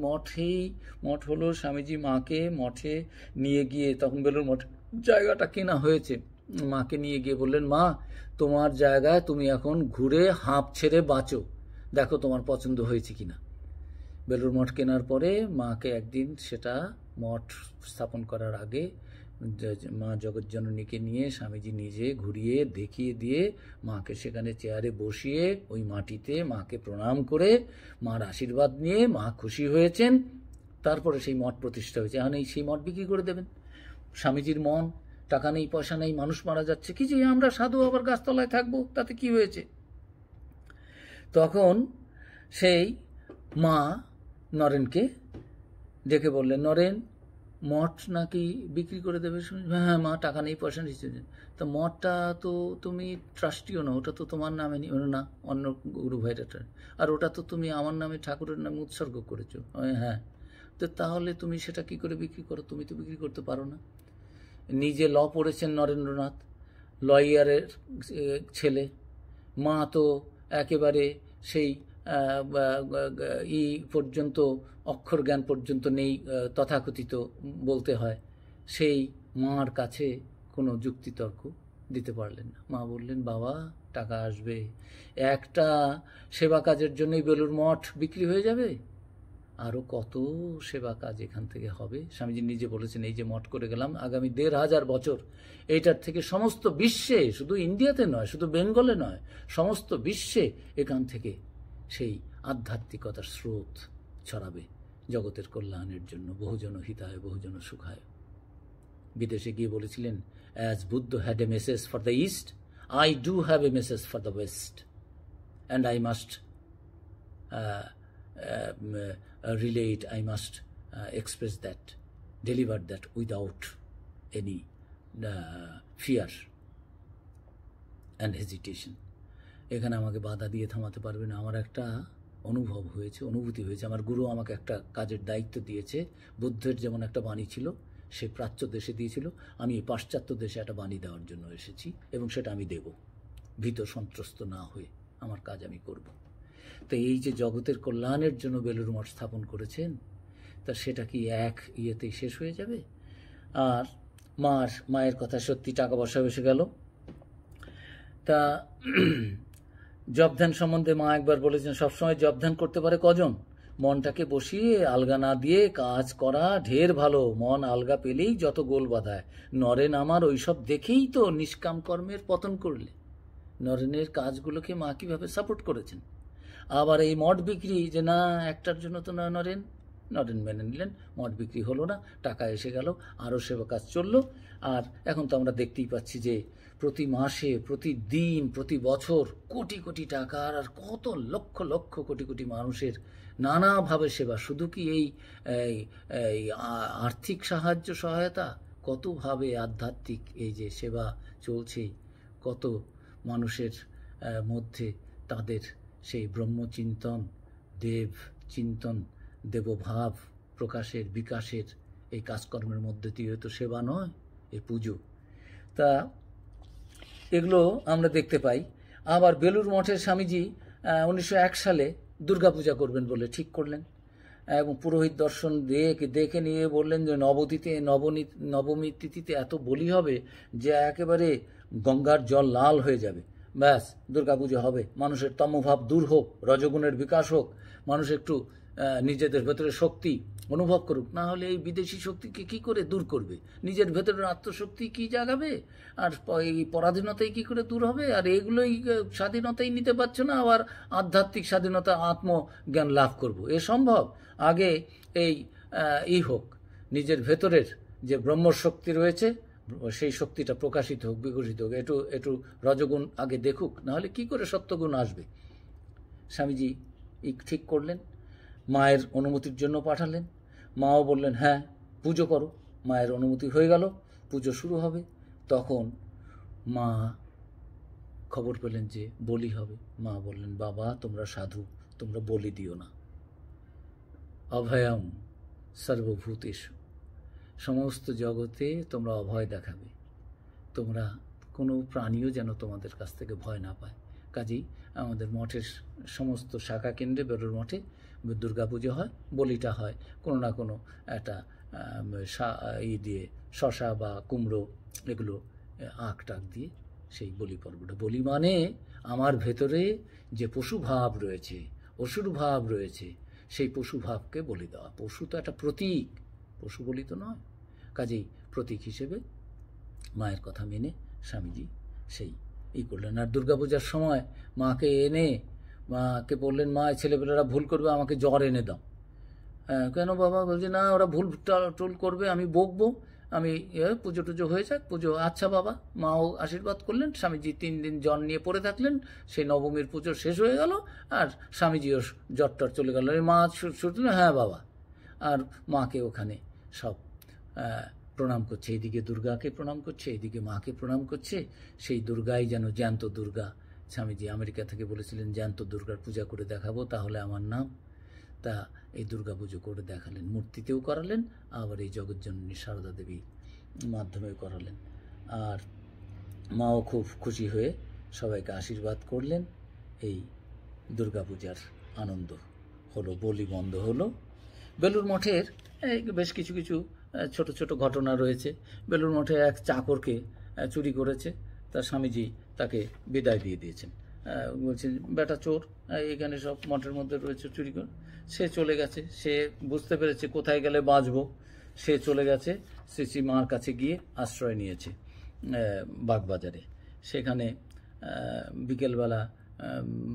মঠ হলো স্বামীজি মাকে মঠে নিয়ে গিয়ে, তখন বেলুড় মঠ জায়গাটা কেনা হয়েছে, মাকে নিয়ে গিয়ে বললেন, মা, তোমার জায়গায় তুমি এখন ঘুরে হাঁপ ছেড়ে বাঁচো, দেখো তোমার পছন্দ হয়েছে কিনা। বেলুড় মঠ কেনার পরে মাকে একদিন, সেটা মঠ স্থাপন করার আগে, মা জগজ্জননীকে নিয়ে স্বামীজি নিজে ঘুরিয়ে দেখিয়ে দিয়ে মাকে সেখানে চেয়ারে বসিয়ে ওই মাটিতে মাকে প্রণাম করে মার আশীর্বাদ নিয়ে মা খুশি হয়েছেন। তারপরে সেই মঠ প্রতিষ্ঠা হয়েছে। এখন সেই মঠ বিক্রি করে দেবেন? স্বামীজির মন, টাকা নেই, পয়সা নেই, মানুষ মারা যাচ্ছে, কি যে আমরা সাধু আবার গাছতলায় থাকবো, তাতে কি হয়েছে? তখন সেই মা নরেনকে ডেকে বললেন, নরেন, মঠ নাকি বিক্রি করে দেবে? হ্যাঁ মা, টাকা নেই, পয়সা নিচ্ছে। তা মঠটা তো তুমি ট্রাস্টিও না, ওটা তো তোমার নামে না, অন্য গুরু ভাইরা, আর ওটা তো তুমি আমার নামে, ঠাকুরের নামে উৎসর্গ করেছো। হ্যাঁ, তো তাহলে তুমি সেটা কি করে বিক্রি করো? তুমি তো বিক্রি করতে পারো না। নিজে ল পড়েছেন নরেন্দ্রনাথ, লয়ারের ছেলে। মা তো একেবারে সেই পর্যন্ত, অক্ষর জ্ঞান পর্যন্ত নেই, তথাকথিত বলতে হয়। সেই মার কাছে কোনো যুক্তিতর্ক দিতে পারলেন না। মা বললেন, বাবা, টাকা আসবে, একটা সেবা কাজের জন্যই বেলুড় মঠ বিক্রি হয়ে যাবে? আরও কত সেবা কাজ এখান থেকে হবে। স্বামীজি নিজে বলেছেন, এই যে মঠ করে গেলাম, আগামী ১,৫০০ বছর এইটার থেকে সমস্ত বিশ্বে, শুধু ইন্ডিয়াতে নয়, শুধু বেঙ্গলে নয়, সমস্ত বিশ্বে এখান থেকে সেই আধ্যাত্মিকতার স্রোত ছড়াবে জগতের কল্যাণের জন্য, বহুজন হিতায় বহুজন সুখায়। বিদেশে গিয়ে বলেছিলেন, as Buddha had a message for the east, I do have a message for the West, and I must relay it, I must express that, deliver that without any fear and hesitation. এখানে আমাকে বাধা দিয়ে থামাতে পারবে না। আমার একটা অনুভূতি হয়েছে, আমার গুরু আমাকে একটা কাজের দায়িত্ব দিয়েছে। বুদ্ধের যেমন একটা বাণী ছিল, সে প্রাচ্য দেশে দিয়েছিল, আমি এই পাশ্চাত্য দেশে একটা বাণী দেওয়ার জন্য এসেছি, এবং সেটা আমি দেব, ভীত সন্ত্রস্ত না হয়ে আমার কাজ আমি করব। তো এই যে জগতের কল্যাণের জন্য বেলুড় মঠ স্থাপন করেছেন, তা সেটা কি এক ইয়েতেই শেষ হয়ে যাবে? আর মায়ের কথা সত্যি, টাকা পয়সা এসে গেল। তা জপ ধ্যান সম্বন্ধে মা একবার বলেছেন, সবসময় জপ ধ্যান করতে পারে কজন? মনটাকে বসিয়ে আলগা না দিয়ে কাজ করা ঢের ভালো। মন আলগা পেলেই যত গোল বাঁধায়। নরেন আমার ওইসব দেখেই তো নিষ্কাম কর্মের পতন করলে। নরেনের কাজগুলোকে মা কীভাবে সাপোর্ট করেছেন। আবার এই মঠ বিক্রি, যে না একটার জন্য তো নরেন মেনে নিলেন, মঠ বিক্রি হলো না, টাকা এসে গেল, আরও সেবা কাজ চলল। আর এখন তো আমরা দেখতেই পাচ্ছি যে প্রতি মাসে, প্রতিদিন, প্রতি বছর কোটি কোটি টাকার আর কত লক্ষ লক্ষ কোটি কোটি মানুষের নানাভাবে সেবা। শুধু কি এই আর্থিক সাহায্য সহায়তা, কতভাবে আধ্যাত্মিক এই যে সেবা চলছে, কত মানুষের মধ্যে তাদের সেই ব্রহ্মচিন্তন, দেব চিন্তন, দেবভাব প্রকাশের, বিকাশের এই কাজকর্মের মধ্যে দিয়ে তো সেবা নয়, এই পুজো। তা এগুলো আমরা দেখতে পাই। আবার বেলুড় মঠের স্বামীজি 1901 সালে দুর্গাপূজা করবেন বলে ঠিক করলেন, এবং পুরোহিত দর্শন দেখে নিয়ে বললেন যে নবমী তিথিতে এত বলি হবে যে একেবারে গঙ্গার জল লাল হয়ে যাবে, ব্যাস দুর্গাপুজো হবে। মানুষের তমভাব দূর হোক, রজগুণের বিকাশ হোক, মানুষ একটু নিজেদের ভেতরে শক্তি অনুভব করুক। না হলে এই বিদেশি শক্তিকে কি করে দূর করবে? নিজের ভেতরের আত্মশক্তি কি জাগাবে? আর এই পরাধীনতাই কি করে দূর হবে? আর এগুলোই স্বাধীনতাই নিতে পারছো না, আবার আধ্যাত্মিক স্বাধীনতা, আত্মজ্ঞান লাভ করব, এ সম্ভব? আগে এই হোক, নিজের ভেতরের যে ব্রহ্মশক্তি রয়েছে সেই শক্তিটা প্রকাশিত হোক, বিকশিত হোক, একটু রজগুণ আগে দেখুক, নাহলে কি করে সত্যগুণ আসবে? স্বামীজি ঠিক করলেন, মায়ের অনুমতির জন্য পাঠালেন। মাও বললেন হ্যাঁ পুজো করো। মায়ের অনুমতি হয়ে গেল, পুজো শুরু হবে। তখন মা খবর পেলেন যে বলি হবে। মা বললেন, বাবা তোমরা সাধু, তোমরা বলি দিও না। অভয়ম সর্বভূতেষু, সমস্ত জগতে তোমরা অভয় দেখাবে, তোমরা কোনো প্রাণীও যেন তোমাদের কাছ থেকে ভয় না পায়। কাজেই আমাদের মঠের সমস্ত শাখা কেন্দ্রে, বেলুড় মঠে দুর্গাপুজো হয়, বলিটা হয় কোনো না কোনো একটা দিয়ে শশা বা কুমড়ো এগুলো টাক দিয়ে সেই বলি পর্বটা। বলি মানে আমার ভেতরে যে পশুভাব রয়েছে, অসুর ভাব রয়েছে, সেই পশুভাবকে বলি দেওয়া। পশু তো একটা প্রতীক, পশু বলি তো নয়। কাজেই প্রতীক হিসেবে মায়ের কথা মেনে স্বামীজি সেই করলেন। আর দুর্গাপূজার সময় মাকে বললেন, মা ছেলেপেলেরা ভুল করবে, আমাকে জ্বর এনে দাও। কেন বাবা? বলছে না, ওরা ভুল টুল করবে, আমি বকবো, আমি পুজো টুজো হয়ে যাক, পুজো। আচ্ছা বাবা। মাও আশীর্বাদ করলেন। স্বামীজি 3 দিন জ্বর নিয়ে পড়ে থাকলেন। সেই নবমীর পুজো শেষ হয়ে গেল, আর স্বামীজিও জ্বরটর চলে গেল। মা ছুটলেন, হ্যাঁ বাবা। আর মাকে ওখানে সব প্রণাম করছে, এইদিকে দুর্গাকে প্রণাম করছে, এইদিকে মাকে প্রণাম করছে। সেই দুর্গাই যেন জ্যান্ত দুর্গা। স্বামীজি আমেরিকা থেকে বলেছিলেন, জ্যান্ত দুর্গার পূজা করে দেখাবো, তাহলে আমার নাম। তা এই দুর্গা পুজো করে দেখালেন, মূর্তিতেও করালেন, আবার এই জগৎজননী সারদা দেবী মাধ্যমেও করালেন। আর মাও খুব খুশি হয়ে সবাইকে আশীর্বাদ করলেন। এই দুর্গাপূজার আনন্দ হলো, বলি বন্ধ হলো। বেলুড় মঠের বেশ কিছু ছোট ছোট ঘটনা রয়েছে। বেলুড় মঠে এক চাকরকে চুরি করেছে, তার স্বামীজি তাকে বিদায় দিয়ে দিয়েছেন। বলছেন, বেটা চোর, এখানে সব মঠের মধ্যে রয়েছে, চুরি করে। সে চলে গেছে, সে বুঝতে পেরেছে কোথায় গেলে বাঁচবো, সে চলে গেছে শ্রী মার কাছে গিয়ে আশ্রয় নিয়েছে বাগবাজারে। সেখানে বিকেলবেলা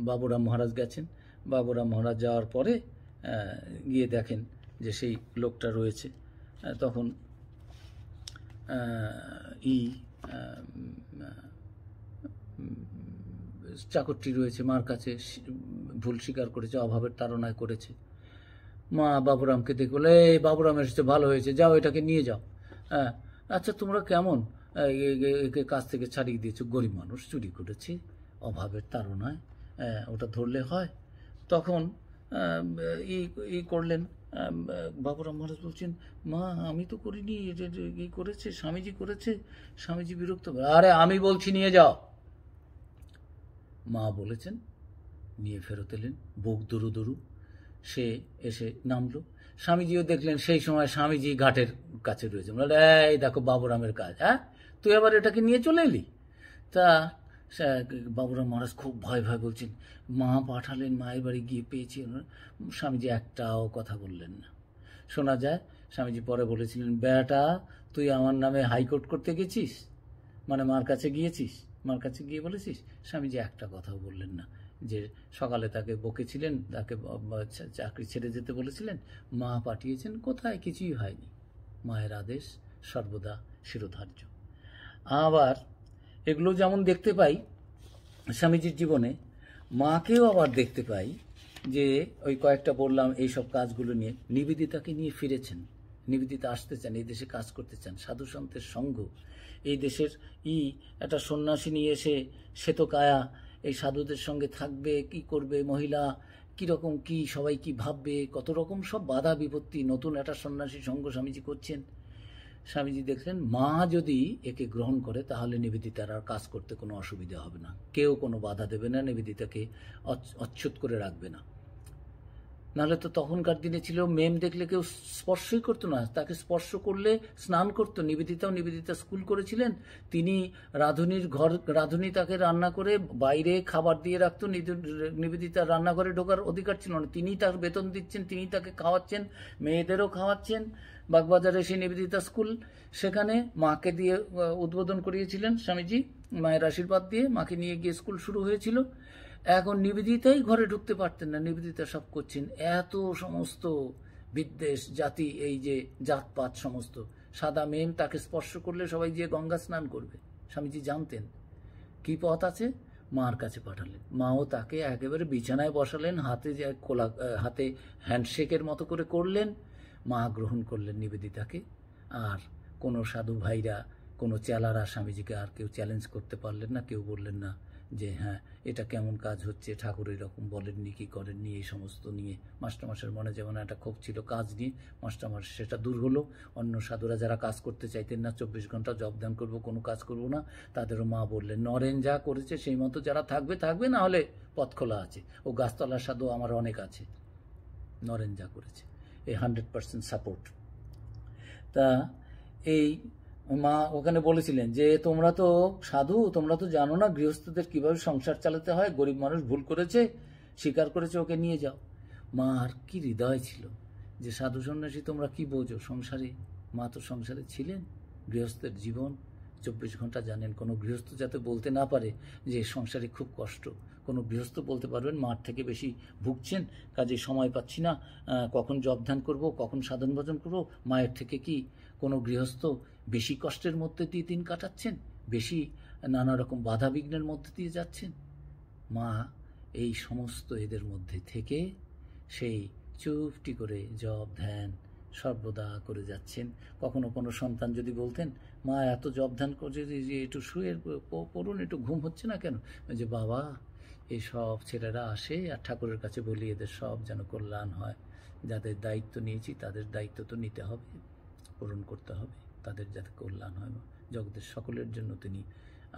বাবুরাম মহারাজ গেছেন। বাবুরাম মহারাজ যাওয়ার পরে গিয়ে দেখেন যে সেই লোকটা রয়েছে। তখন চাকরটি রয়েছে মার কাছে, ভুল স্বীকার করেছে, অভাবের তাড়নায় করেছে। মা বাবুরামকে দেখে বলে, এই বাবুরাম এসেছে, ভালো হয়েছে, যাও এটাকে নিয়ে যাও। হ্যাঁ, আচ্ছা তোমরা কেমন একে কাছ থেকে ছাড়িয়ে দিয়েছো, গরিব মানুষ চুরি করেছে অভাবের তাড়নায়, ওটা ধরলে হয়? তখন ই করলেন বাবুরাম মহারাজ, বলছেন মা আমি তো করিনি, ই করেছে স্বামীজি করেছে। স্বামীজি বিরক্ত, আরে আমি বলছি নিয়ে যাও। মা বলেছেন, নিয়ে ফেরত এলেন, বুক দুরু দুরু। সে এসে নামলো। স্বামীজিও দেখলেন সেই সময় স্বামীজি ঘাটের কাছে রয়েছে। বললেন, এই দেখো বাবুরামের কাজ, হ্যাঁ তুই আবার এটাকে নিয়ে চলে এলি? তা বাবুরাম মহারাজ খুব ভয় ভয় বলছেন, মা পাঠালেন, মায়ের বাড়ি গিয়ে পেয়েছি। স্বামীজি একটাও কথা বললেন না। শোনা যায় স্বামীজি পরে বলেছিলেন, বেটা তুই আমার নামে হাইকোর্ট করতে গেছিস, মানে মার কাছে গিয়েছিস, মার কাছে গিয়ে বলেছিস? স্বামীজি একটা কথাও বললেন না। যে সকালে তাকে বকেছিলেন, তাকে চাকরি ছেড়ে যেতে বলেছিলেন, মা পাঠিয়েছেন, কোথায় কিছুই হয়নি। মায়ের আদেশ সর্বদা শিরোধার্য। আবার এগুলো যেমন দেখতে পাই স্বামীজির জীবনে, মাকেও আবার দেখতে পাই যে ওই কয়েকটা বললাম এইসব কাজগুলো নিয়ে নিবেদিতাকে নিয়ে ফিরেছেন। নিবেদিতা আসতে চান, এই দেশে কাজ করতে চান, সাধু সন্তের সঙ্গ, এই দেশের একটা সন্ন্যাসী নিয়ে এসে শ্বেতকায়া এই সাধুদের সঙ্গে থাকবে, কি করবে, মহিলা কীরকম, কি সবাই কি ভাববে, কত রকম সব বাধা বিপত্তি, নতুন একটা সন্ন্যাসী সঙ্গ স্বামীজি করছেন। স্বামীজি দেখলেন মা যদি একে গ্রহণ করে তাহলে নিবেদিতার আর কাজ করতে কোনো অসুবিধা হবে না, কেউ কোনো বাধা দেবে না, নিবেদিতাকে অচ্ছুত করে রাখবে না। নাহলে তো তখনকার দিনে ছিল মেম দেখলে কেউ স্পর্শই করতো না, তাকে স্পর্শ করলে স্নান করতো। নিবেদিতা স্কুল করেছিলেন, তিনি রাঁধুনি তাকে রান্না করে বাইরে খাবার দিয়ে রাখতো, নিবেদিতার রান্নাঘরে ঢোকার অধিকার ছিল না। তিনি তার বেতন দিচ্ছেন, তিনি তাকে খাওয়াচ্ছেন, মেয়েদেরও খাওয়াচ্ছেন। বাগবাজারে সেই নিবেদিতা স্কুল, সেখানে মাকে দিয়ে উদ্বোধন করিয়েছিলেন স্বামীজি, মায়ের আশীর্বাদ দিয়ে মাকে নিয়ে গিয়ে স্কুল শুরু হয়েছিল। এখন নিবেদিতাই ঘরে ঢুকতে পারতেন না, নিবেদিতা সব করছেন। এত সমস্ত বিদ্বেষ, জাতি, এই যে জাতপাত সমস্ত, সাদা মেম তাকে স্পর্শ করলে সবাই গিয়ে গঙ্গা স্নান করবে। স্বামীজি জানতেন কি পথ আছে, মার কাছে পাঠালেন। মাও তাকে একেবারে বিছানায় বসালেন, হাতে হ্যান্ডশেকের মতো করে করলেন। মা গ্রহণ করলেন নিবেদিতাকে। আর কোনো সাধু ভাইরা, কোনো চেলারা স্বামীজিকে আর কেউ চ্যালেঞ্জ করতে পারলেন না, কেউ বললেন না যে হ্যাঁ এটা কেমন কাজ হচ্ছে, ঠাকুর এরকম বলেননি কি করেননি। এই সমস্ত নিয়ে মাস্টারমশাইয়ের মনে যেমন একটা ক্ষোভ ছিল কাজ নিয়ে, মাস্টারমশাই সেটা দূর হলো। অন্য সাধুরা যারা কাজ করতে চাইতেন না, 24 ঘন্টা জব ধ্যান করবো, কোনো কাজ করবো না, তাদেরও মা বললেন নরেন যা করেছে সেই মতো যারা থাকবে থাকবে, না হলে পথ খোলা আছে। ও গাছতলার সাধু আমার অনেক আছে, নরেন যা করেছে, এই 100% সাপোর্ট। তা এই মা ওখানে বলেছিলেন যে তোমরা তো সাধু, তোমরা তো জানো না গৃহস্থদের কিভাবে সংসার চালাতে হয়, গরিব মানুষ ভুল করেছে, স্বীকার করেছে, ওকে নিয়ে যাও। মার কি হৃদয় ছিল যে সাধু সন্ন্যাসী তোমরা কি বোঝো সংসারে। মা তো সংসারে ছিলেন, গৃহস্থের জীবন 24 ঘন্টা জানেন। কোনো গৃহস্থ যাতে বলতে না পারে যে সংসারে খুব কষ্ট, কোনো গৃহস্থ বলতে পারবেন মার থেকে বেশি ভুগছেন, কাজে সময় পাচ্ছি না, কখন জপ ধ্যান করবো, কখন সাধন ভজন করবো। মায়ের থেকে কি কোনো গৃহস্থ বেশি কষ্টের মধ্যে দিয়ে দিন কাটাচ্ছেন, বেশি নানা রকম বাধা বিঘ্নের মধ্যে দিয়ে যাচ্ছেন? মা এই সমস্ত এদের মধ্যে থেকে সেই চুপটি করে জপ ধ্যান সর্বদা করে যাচ্ছেন। কখনো কোনো সন্তান যদি বলতেন মা এত জপ ধ্যান করছে যে একটু শুয়ে পড়ুন, একটু ঘুম হচ্ছে না কেন, যে বাবা এই সব ছেলেরা আসে আর ঠাকুরের কাছে বলি এদের সব যেন কল্যাণ হয়, যাদের দায়িত্ব নিয়েছি তাদের দায়িত্ব তো নিতে হবে, পূরণ করতে হবে, তাদের যাতে কল্যাণ হয়। জগতের সকলের জন্য তিনি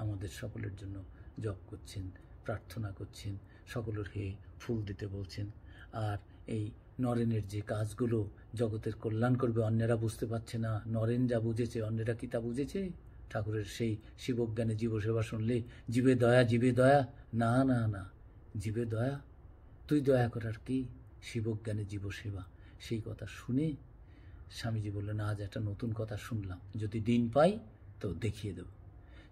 আমাদের সকলের জন্য জপ করছেন, প্রার্থনা করছেন, সকলের হয়ে ফুল দিতে বলছেন। আর এই নরেনের যে কাজগুলো জগতের কল্যাণ করবে, অন্যেরা বুঝতে পারছে না, নরেন যা বুঝেছে অন্যেরা কি তা বুঝেছে? ঠাকুরের সেই শিবজ্ঞানে জীবসেবা শুনলে জীবে দয়া, জীবে দয়া, না না না, জীবে দয়া, তুই দয়া করার কি? শিবজ্ঞানে জীবসেবা, সেই কথা শুনে স্বামীজি বললেন, আজ একটা নতুন কথা শুনলাম, যদি দিন পাই তো দেখিয়ে দেব।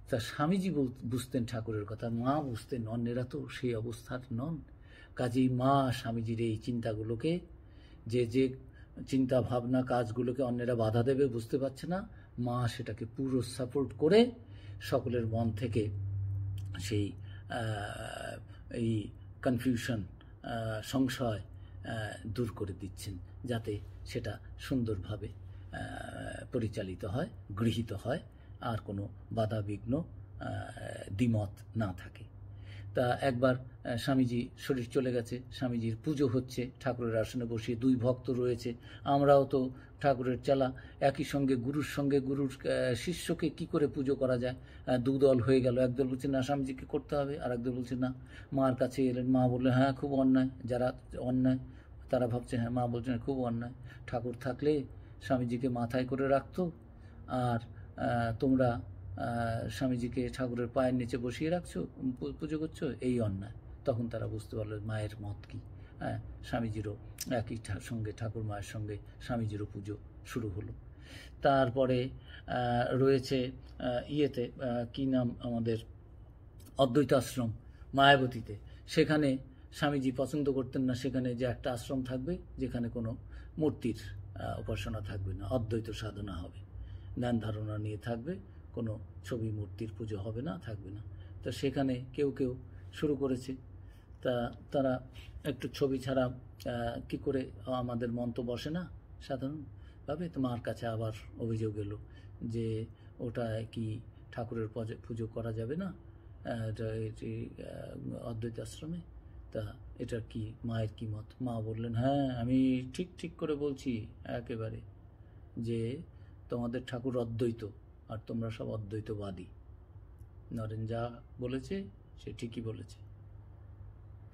তা স্বামীজি বুঝতেন ঠাকুরের কথা, মা বুঝতেন, অন্যেরা তো সেই অবস্থার নন। কাজেই মা স্বামীজির এই চিন্তাগুলোকে, যে যে চিন্তা ভাবনা কাজগুলোকে অন্যেরা বাধা দেবে বুঝতে পারছে না, মা সেটাকে পুরো সাপোর্ট করে সকলের মন থেকে সেই এই কনফিউশন, সংশয় দূর করে দিচ্ছেন, যাতে সেটা সুন্দরভাবে পরিচালিত হয়, গৃহীত হয়, আর কোনো বাধা বিঘ্ন দ্বিমত না থাকে। তা একবার স্বামীজি শরীর চলে গেছে, স্বামীজির পুজো হচ্ছে, ঠাকুরের আসনে বসিয়ে দুই ভক্ত রয়েছে, আমরাও তো ঠাকুরের চেলা, একই সঙ্গে গুরুর শিষ্যকে কি করে পুজো করা যায়? দুদল হয়ে গেল, একদল বলছে না স্বামীজিকে করতে হবে, আর একদল বলছে না। মার কাছে এলেন, মা বললেন হ্যাঁ খুব অন্যায়, যারা অন্যায় তারা ভাবছে হ্যাঁ, মা বলছেন খুব অন্যায়, ঠাকুর থাকলে স্বামীজিকে মাথায় করে রাখতো, আর তোমরা স্বামীজিকে ঠাকুরের পায়ের নিচে বসিয়ে রাখছো, পুজো করছো, এই অন্যায়। তখন তারা বুঝতে পারলো মায়ের মত কী। হ্যাঁ, স্বামীজিরও একই সঙ্গে, ঠাকুর মায়ের সঙ্গে স্বামীজিরও পুজো শুরু হলো। তারপরে রয়েছে ইয়েতে কি নাম আমাদের অদ্বৈত আশ্রম মায়াবতীতে, সেখানে স্বামীজি পছন্দ করতেন না সেখানে যে একটা আশ্রম থাকবে যেখানে কোনো মূর্তির উপাসনা থাকবে না, অদ্বৈত সাধনা হবে, ধ্যান ধারণা নিয়ে থাকবে, কোনো ছবি মূর্তির পুজো হবে না, থাকবে না। তো সেখানে কেউ কেউ শুরু করেছে, তা তারা একটু ছবি ছাড়া কি করে, আমাদের মন তো বসে না সাধারণভাবে। তো মার কাছে আবার অভিযোগ এলো যে ওটা কি ঠাকুরের পুজো করা যাবে না অদ্বৈত আশ্রমে, তা এটা কি মায়ের কি মত? মা বললেন হ্যাঁ আমি ঠিক করে বলছি একেবারে, যে তোমাদের ঠাকুর অদ্বৈত আর তোমরা সব অদ্বৈতবাদী। নরেন যা বলেছে সে ঠিকই বলেছে,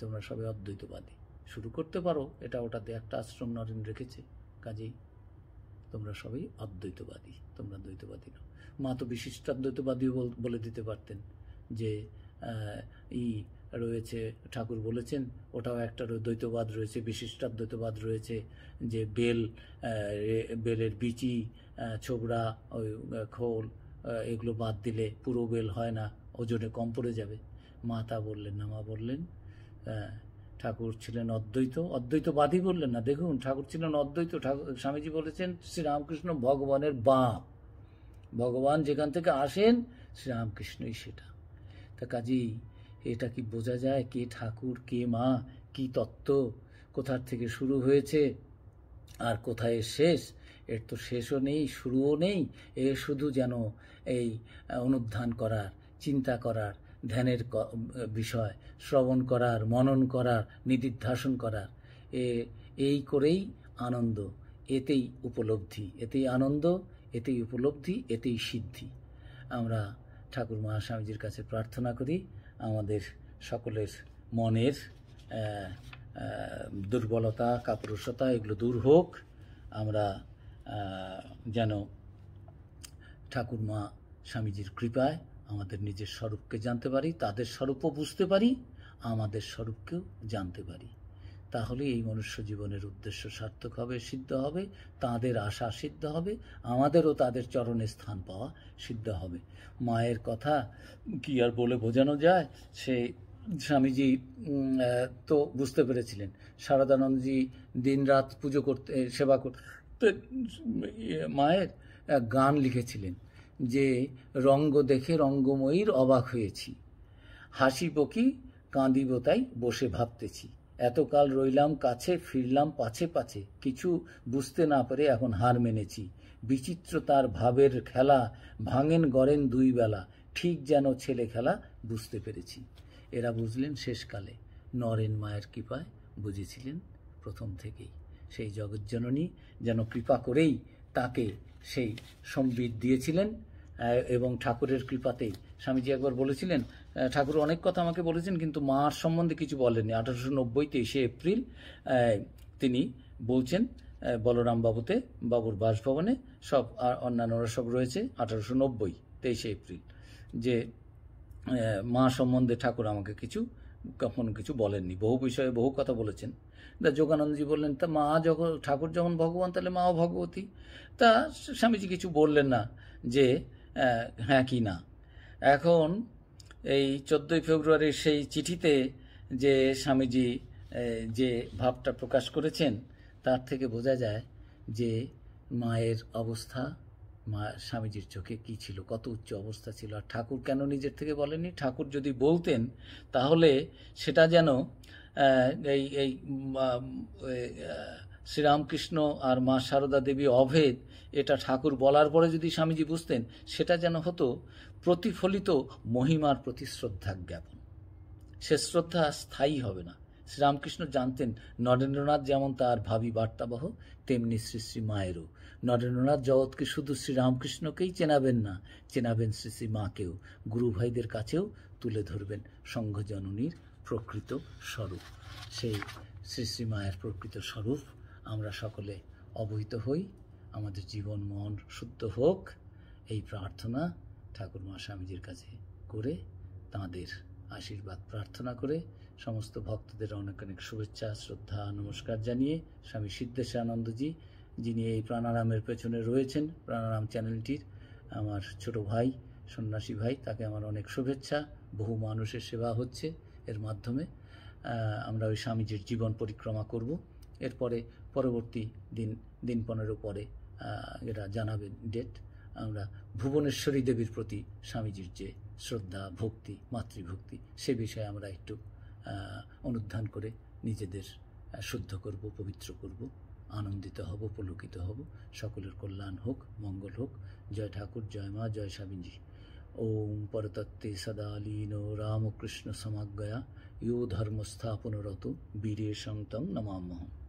তোমরা সবাই অদ্বৈতবাদী। শুরু করতে পারো এটা ওটাতে, একটা আশ্রম নরেন রেখেছে, কাজেই তোমরা সবাই অদ্বৈতবাদী, তোমরা দ্বৈতবাদী নও। মা তো বিশিষ্টাদ্বৈতবাদীও বলে দিতে পারতেন, যে রয়েছে ঠাকুর বলেছেন ওটাও একটা দ্বৈতবাদ রয়েছে, বিশিষ্টাদ্বৈতবাদ রয়েছে, যে বেলের বিচি, ছোবড়া, ওই খোল, এগুলো বাদ দিলে পুরো বেল হয় না, ওজনে কম পড়ে যাবে। মা তা বললেন না, মা বললেন ঠাকুর ছিলেন অদ্বৈতবাদী বললেন না, দেখুন ঠাকুর ছিলেন অদ্বৈত। স্বামীজি বলেছেন শ্রীরামকৃষ্ণ ভগবানের বাপ, ভগবান যেখান থেকে আসেন শ্রীরামকৃষ্ণই সেটা। তা কাজেই এটা কি বোঝা যায় কে ঠাকুর কে মা, কি তত্ত্ব, কোথার থেকে শুরু হয়েছে আর কোথায় শেষ? এর তো শেষও নেই, শুরুও নেই, এ শুধু যেন এই অনুধ্যান করার, চিন্তা করার, ধ্যানের বিষয়, শ্রবণ করার, মনন করার, নিদিধ্যাসন করার, এই করেই আনন্দ, এতেই উপলব্ধি, এতেই আনন্দ, এতেই উপলব্ধি, এতেই সিদ্ধি। আমরা ঠাকুর মহাস্বামীজির কাছে প্রার্থনা করি আমাদের সকলের মনের দুর্বলতা, কাপুরুষতা এগুলো দূর হোক, আমরা যেন ঠাকুর মা স্বামীজির কৃপায় আমাদের নিজের স্বরূপকে জানতে পারি, তাদের স্বরূপও বুঝতে পারি, আমাদের স্বরূপকেও জানতে পারি। তাহলে এই মনুষ্য জীবনের উদ্দেশ্য সার্থক হবে, সিদ্ধ হবে, তাদের আশা সিদ্ধ হবে, আমাদেরও তাদের চরণে স্থান পাওয়া সিদ্ধ হবে। মায়ের কথা কি আর বলে বোঝানো যায়? সে স্বামীজি তো বুঝতে পেরেছিলেন। শারদানন্দজি দিনরাত পুজো করতে, সেবা করতে মায়ের গান লিখেছিলেন যে রঙ্গ দেখে রঙ্গময়ীর অবাক হয়েছি, হাসিব কি কাঁদিব তাই বসে ভাবতেছি, এতকাল রইলাম কাছে ফিরলাম পাছে পাছে, কিছু বুঝতে না পেরে এখন হার মেনেছি, বিচিত্র তার ভাবের খেলা, ভাঙেন গড়েন দুই বেলা, ঠিক যেন ছেলে খেলা বুঝতে পেরেছি। এরা বুঝলেন শেষকালে, নরেন মায়ের কৃপায় বুঝেছিলেন প্রথম থেকেই। সেই জগজ্জননী যেন কৃপা করেই তাকে সেই সম্বিত দিয়েছিলেন, এবং ঠাকুরের কৃপাতেই। স্বামীজি একবার বলেছিলেন, ঠাকুর অনেক কথা আমাকে বলেছেন কিন্তু মার সম্বন্ধে কিছু বলেননি। 1890 23 এপ্রিল তিনি বলছেন বলরাম বাবুতে, বাবুর বাসভবনে, সব অন্যান্যরা সব রয়েছে, 1890 23 এপ্রিল, যে মা সম্বন্ধে ঠাকুর আমাকে কিছু কখনো কিছু বলেননি, বহু বিষয়ে বহু কথা বলেছেন। তা যোগানন্দজি বললেন, তা মা যখন ঠাকুর যখন ভগবান তাহলে মাও ভগবতী। তা স্বামীজি কিছু বললেন না যে হ্যাঁ কি না। এখন এই 14ই ফেব্রুয়ারির সেই চিঠিতে যে স্বামীজি যে ভাবটা প্রকাশ করেছেন, তার থেকে বোঝা যায় যে মায়ের অবস্থা, মা স্বামীজির চোখে কী ছিল, কত উচ্চ অবস্থা ছিল। আর ঠাকুর কেন নিজের থেকে বলেননি? ঠাকুর যদি বলতেন তাহলে সেটা যেন এই এই শ্রীরামকৃষ্ণ আর মা সারদা দেবী অভেদ, এটা ঠাকুর বলার পরে যদি স্বামীজি বুঝতেন, সেটা যেন হতো প্রতিফলিত মহিমার প্রতি শ্রদ্ধা জ্ঞাপন। সে শ্রদ্ধা স্থায়ী হবে না। শ্রীরামকৃষ্ণ জানতেন নরেন্দ্রনাথ যেমন তার ভাবী বার্তাবহ, তেমনি শ্রী শ্রী মায়েরও। নরেন্দ্রনাথ জগৎকে শুধু শ্রীরামকৃষ্ণকেই চেনাবেন না, চেনাবেন শ্রী শ্রী মাকেও, গুরু ভাইদের কাছেও তুলে ধরবেন সংঘজননীর প্রকৃত স্বরূপ। সেই শ্রী শ্রী মায়ের প্রকৃত স্বরূপ আমরা সকলে অবহিত হই। আমাদের জীবন মন শুদ্ধ হোক, এই প্রার্থনা ঠাকুর মা স্বামীজির কাছে করে, তাঁদের আশীর্বাদ প্রার্থনা করে, সমস্ত ভক্তদের অনেক অনেক শুভেচ্ছা শ্রদ্ধা নমস্কার জানিয়ে, স্বামী সিদ্ধেশানন্দজি যিনি এই প্রাণারামের পেছনে রয়েছেন, প্রাণারাম চ্যানেলটির আমার ছোট ভাই, সন্ন্যাসী ভাই, তাকে আমার অনেক শুভেচ্ছা। বহু মানুষের সেবা হচ্ছে এর মাধ্যমে। আমরা ওই স্বামীজির জীবন পরিক্রমা করব। এরপরে পরবর্তী দিন 15 পরে এরা জানাবেন ডেট। আমরা ভুবনেশ্বরী দেবীর প্রতি স্বামীজির যে শ্রদ্ধা ভক্তি, মাতৃভক্তি, সে বিষয়ে আমরা একটু অনুধ্যান করে নিজেদের শুদ্ধ করব, পবিত্র করব, আনন্দিত হব, পুলকিত হব। সকলের কল্যাণ হোক, মঙ্গল হোক। জয় ঠাকুর, জয় মা, জয় স্বামীজি। ওম পরতত্ত্বে সদা লীন রামকৃষ্ণ সমাজ্ঞয়া ইয়ো ধর্মস্থাপনরত বীরেশং তং নমাম্যহम्।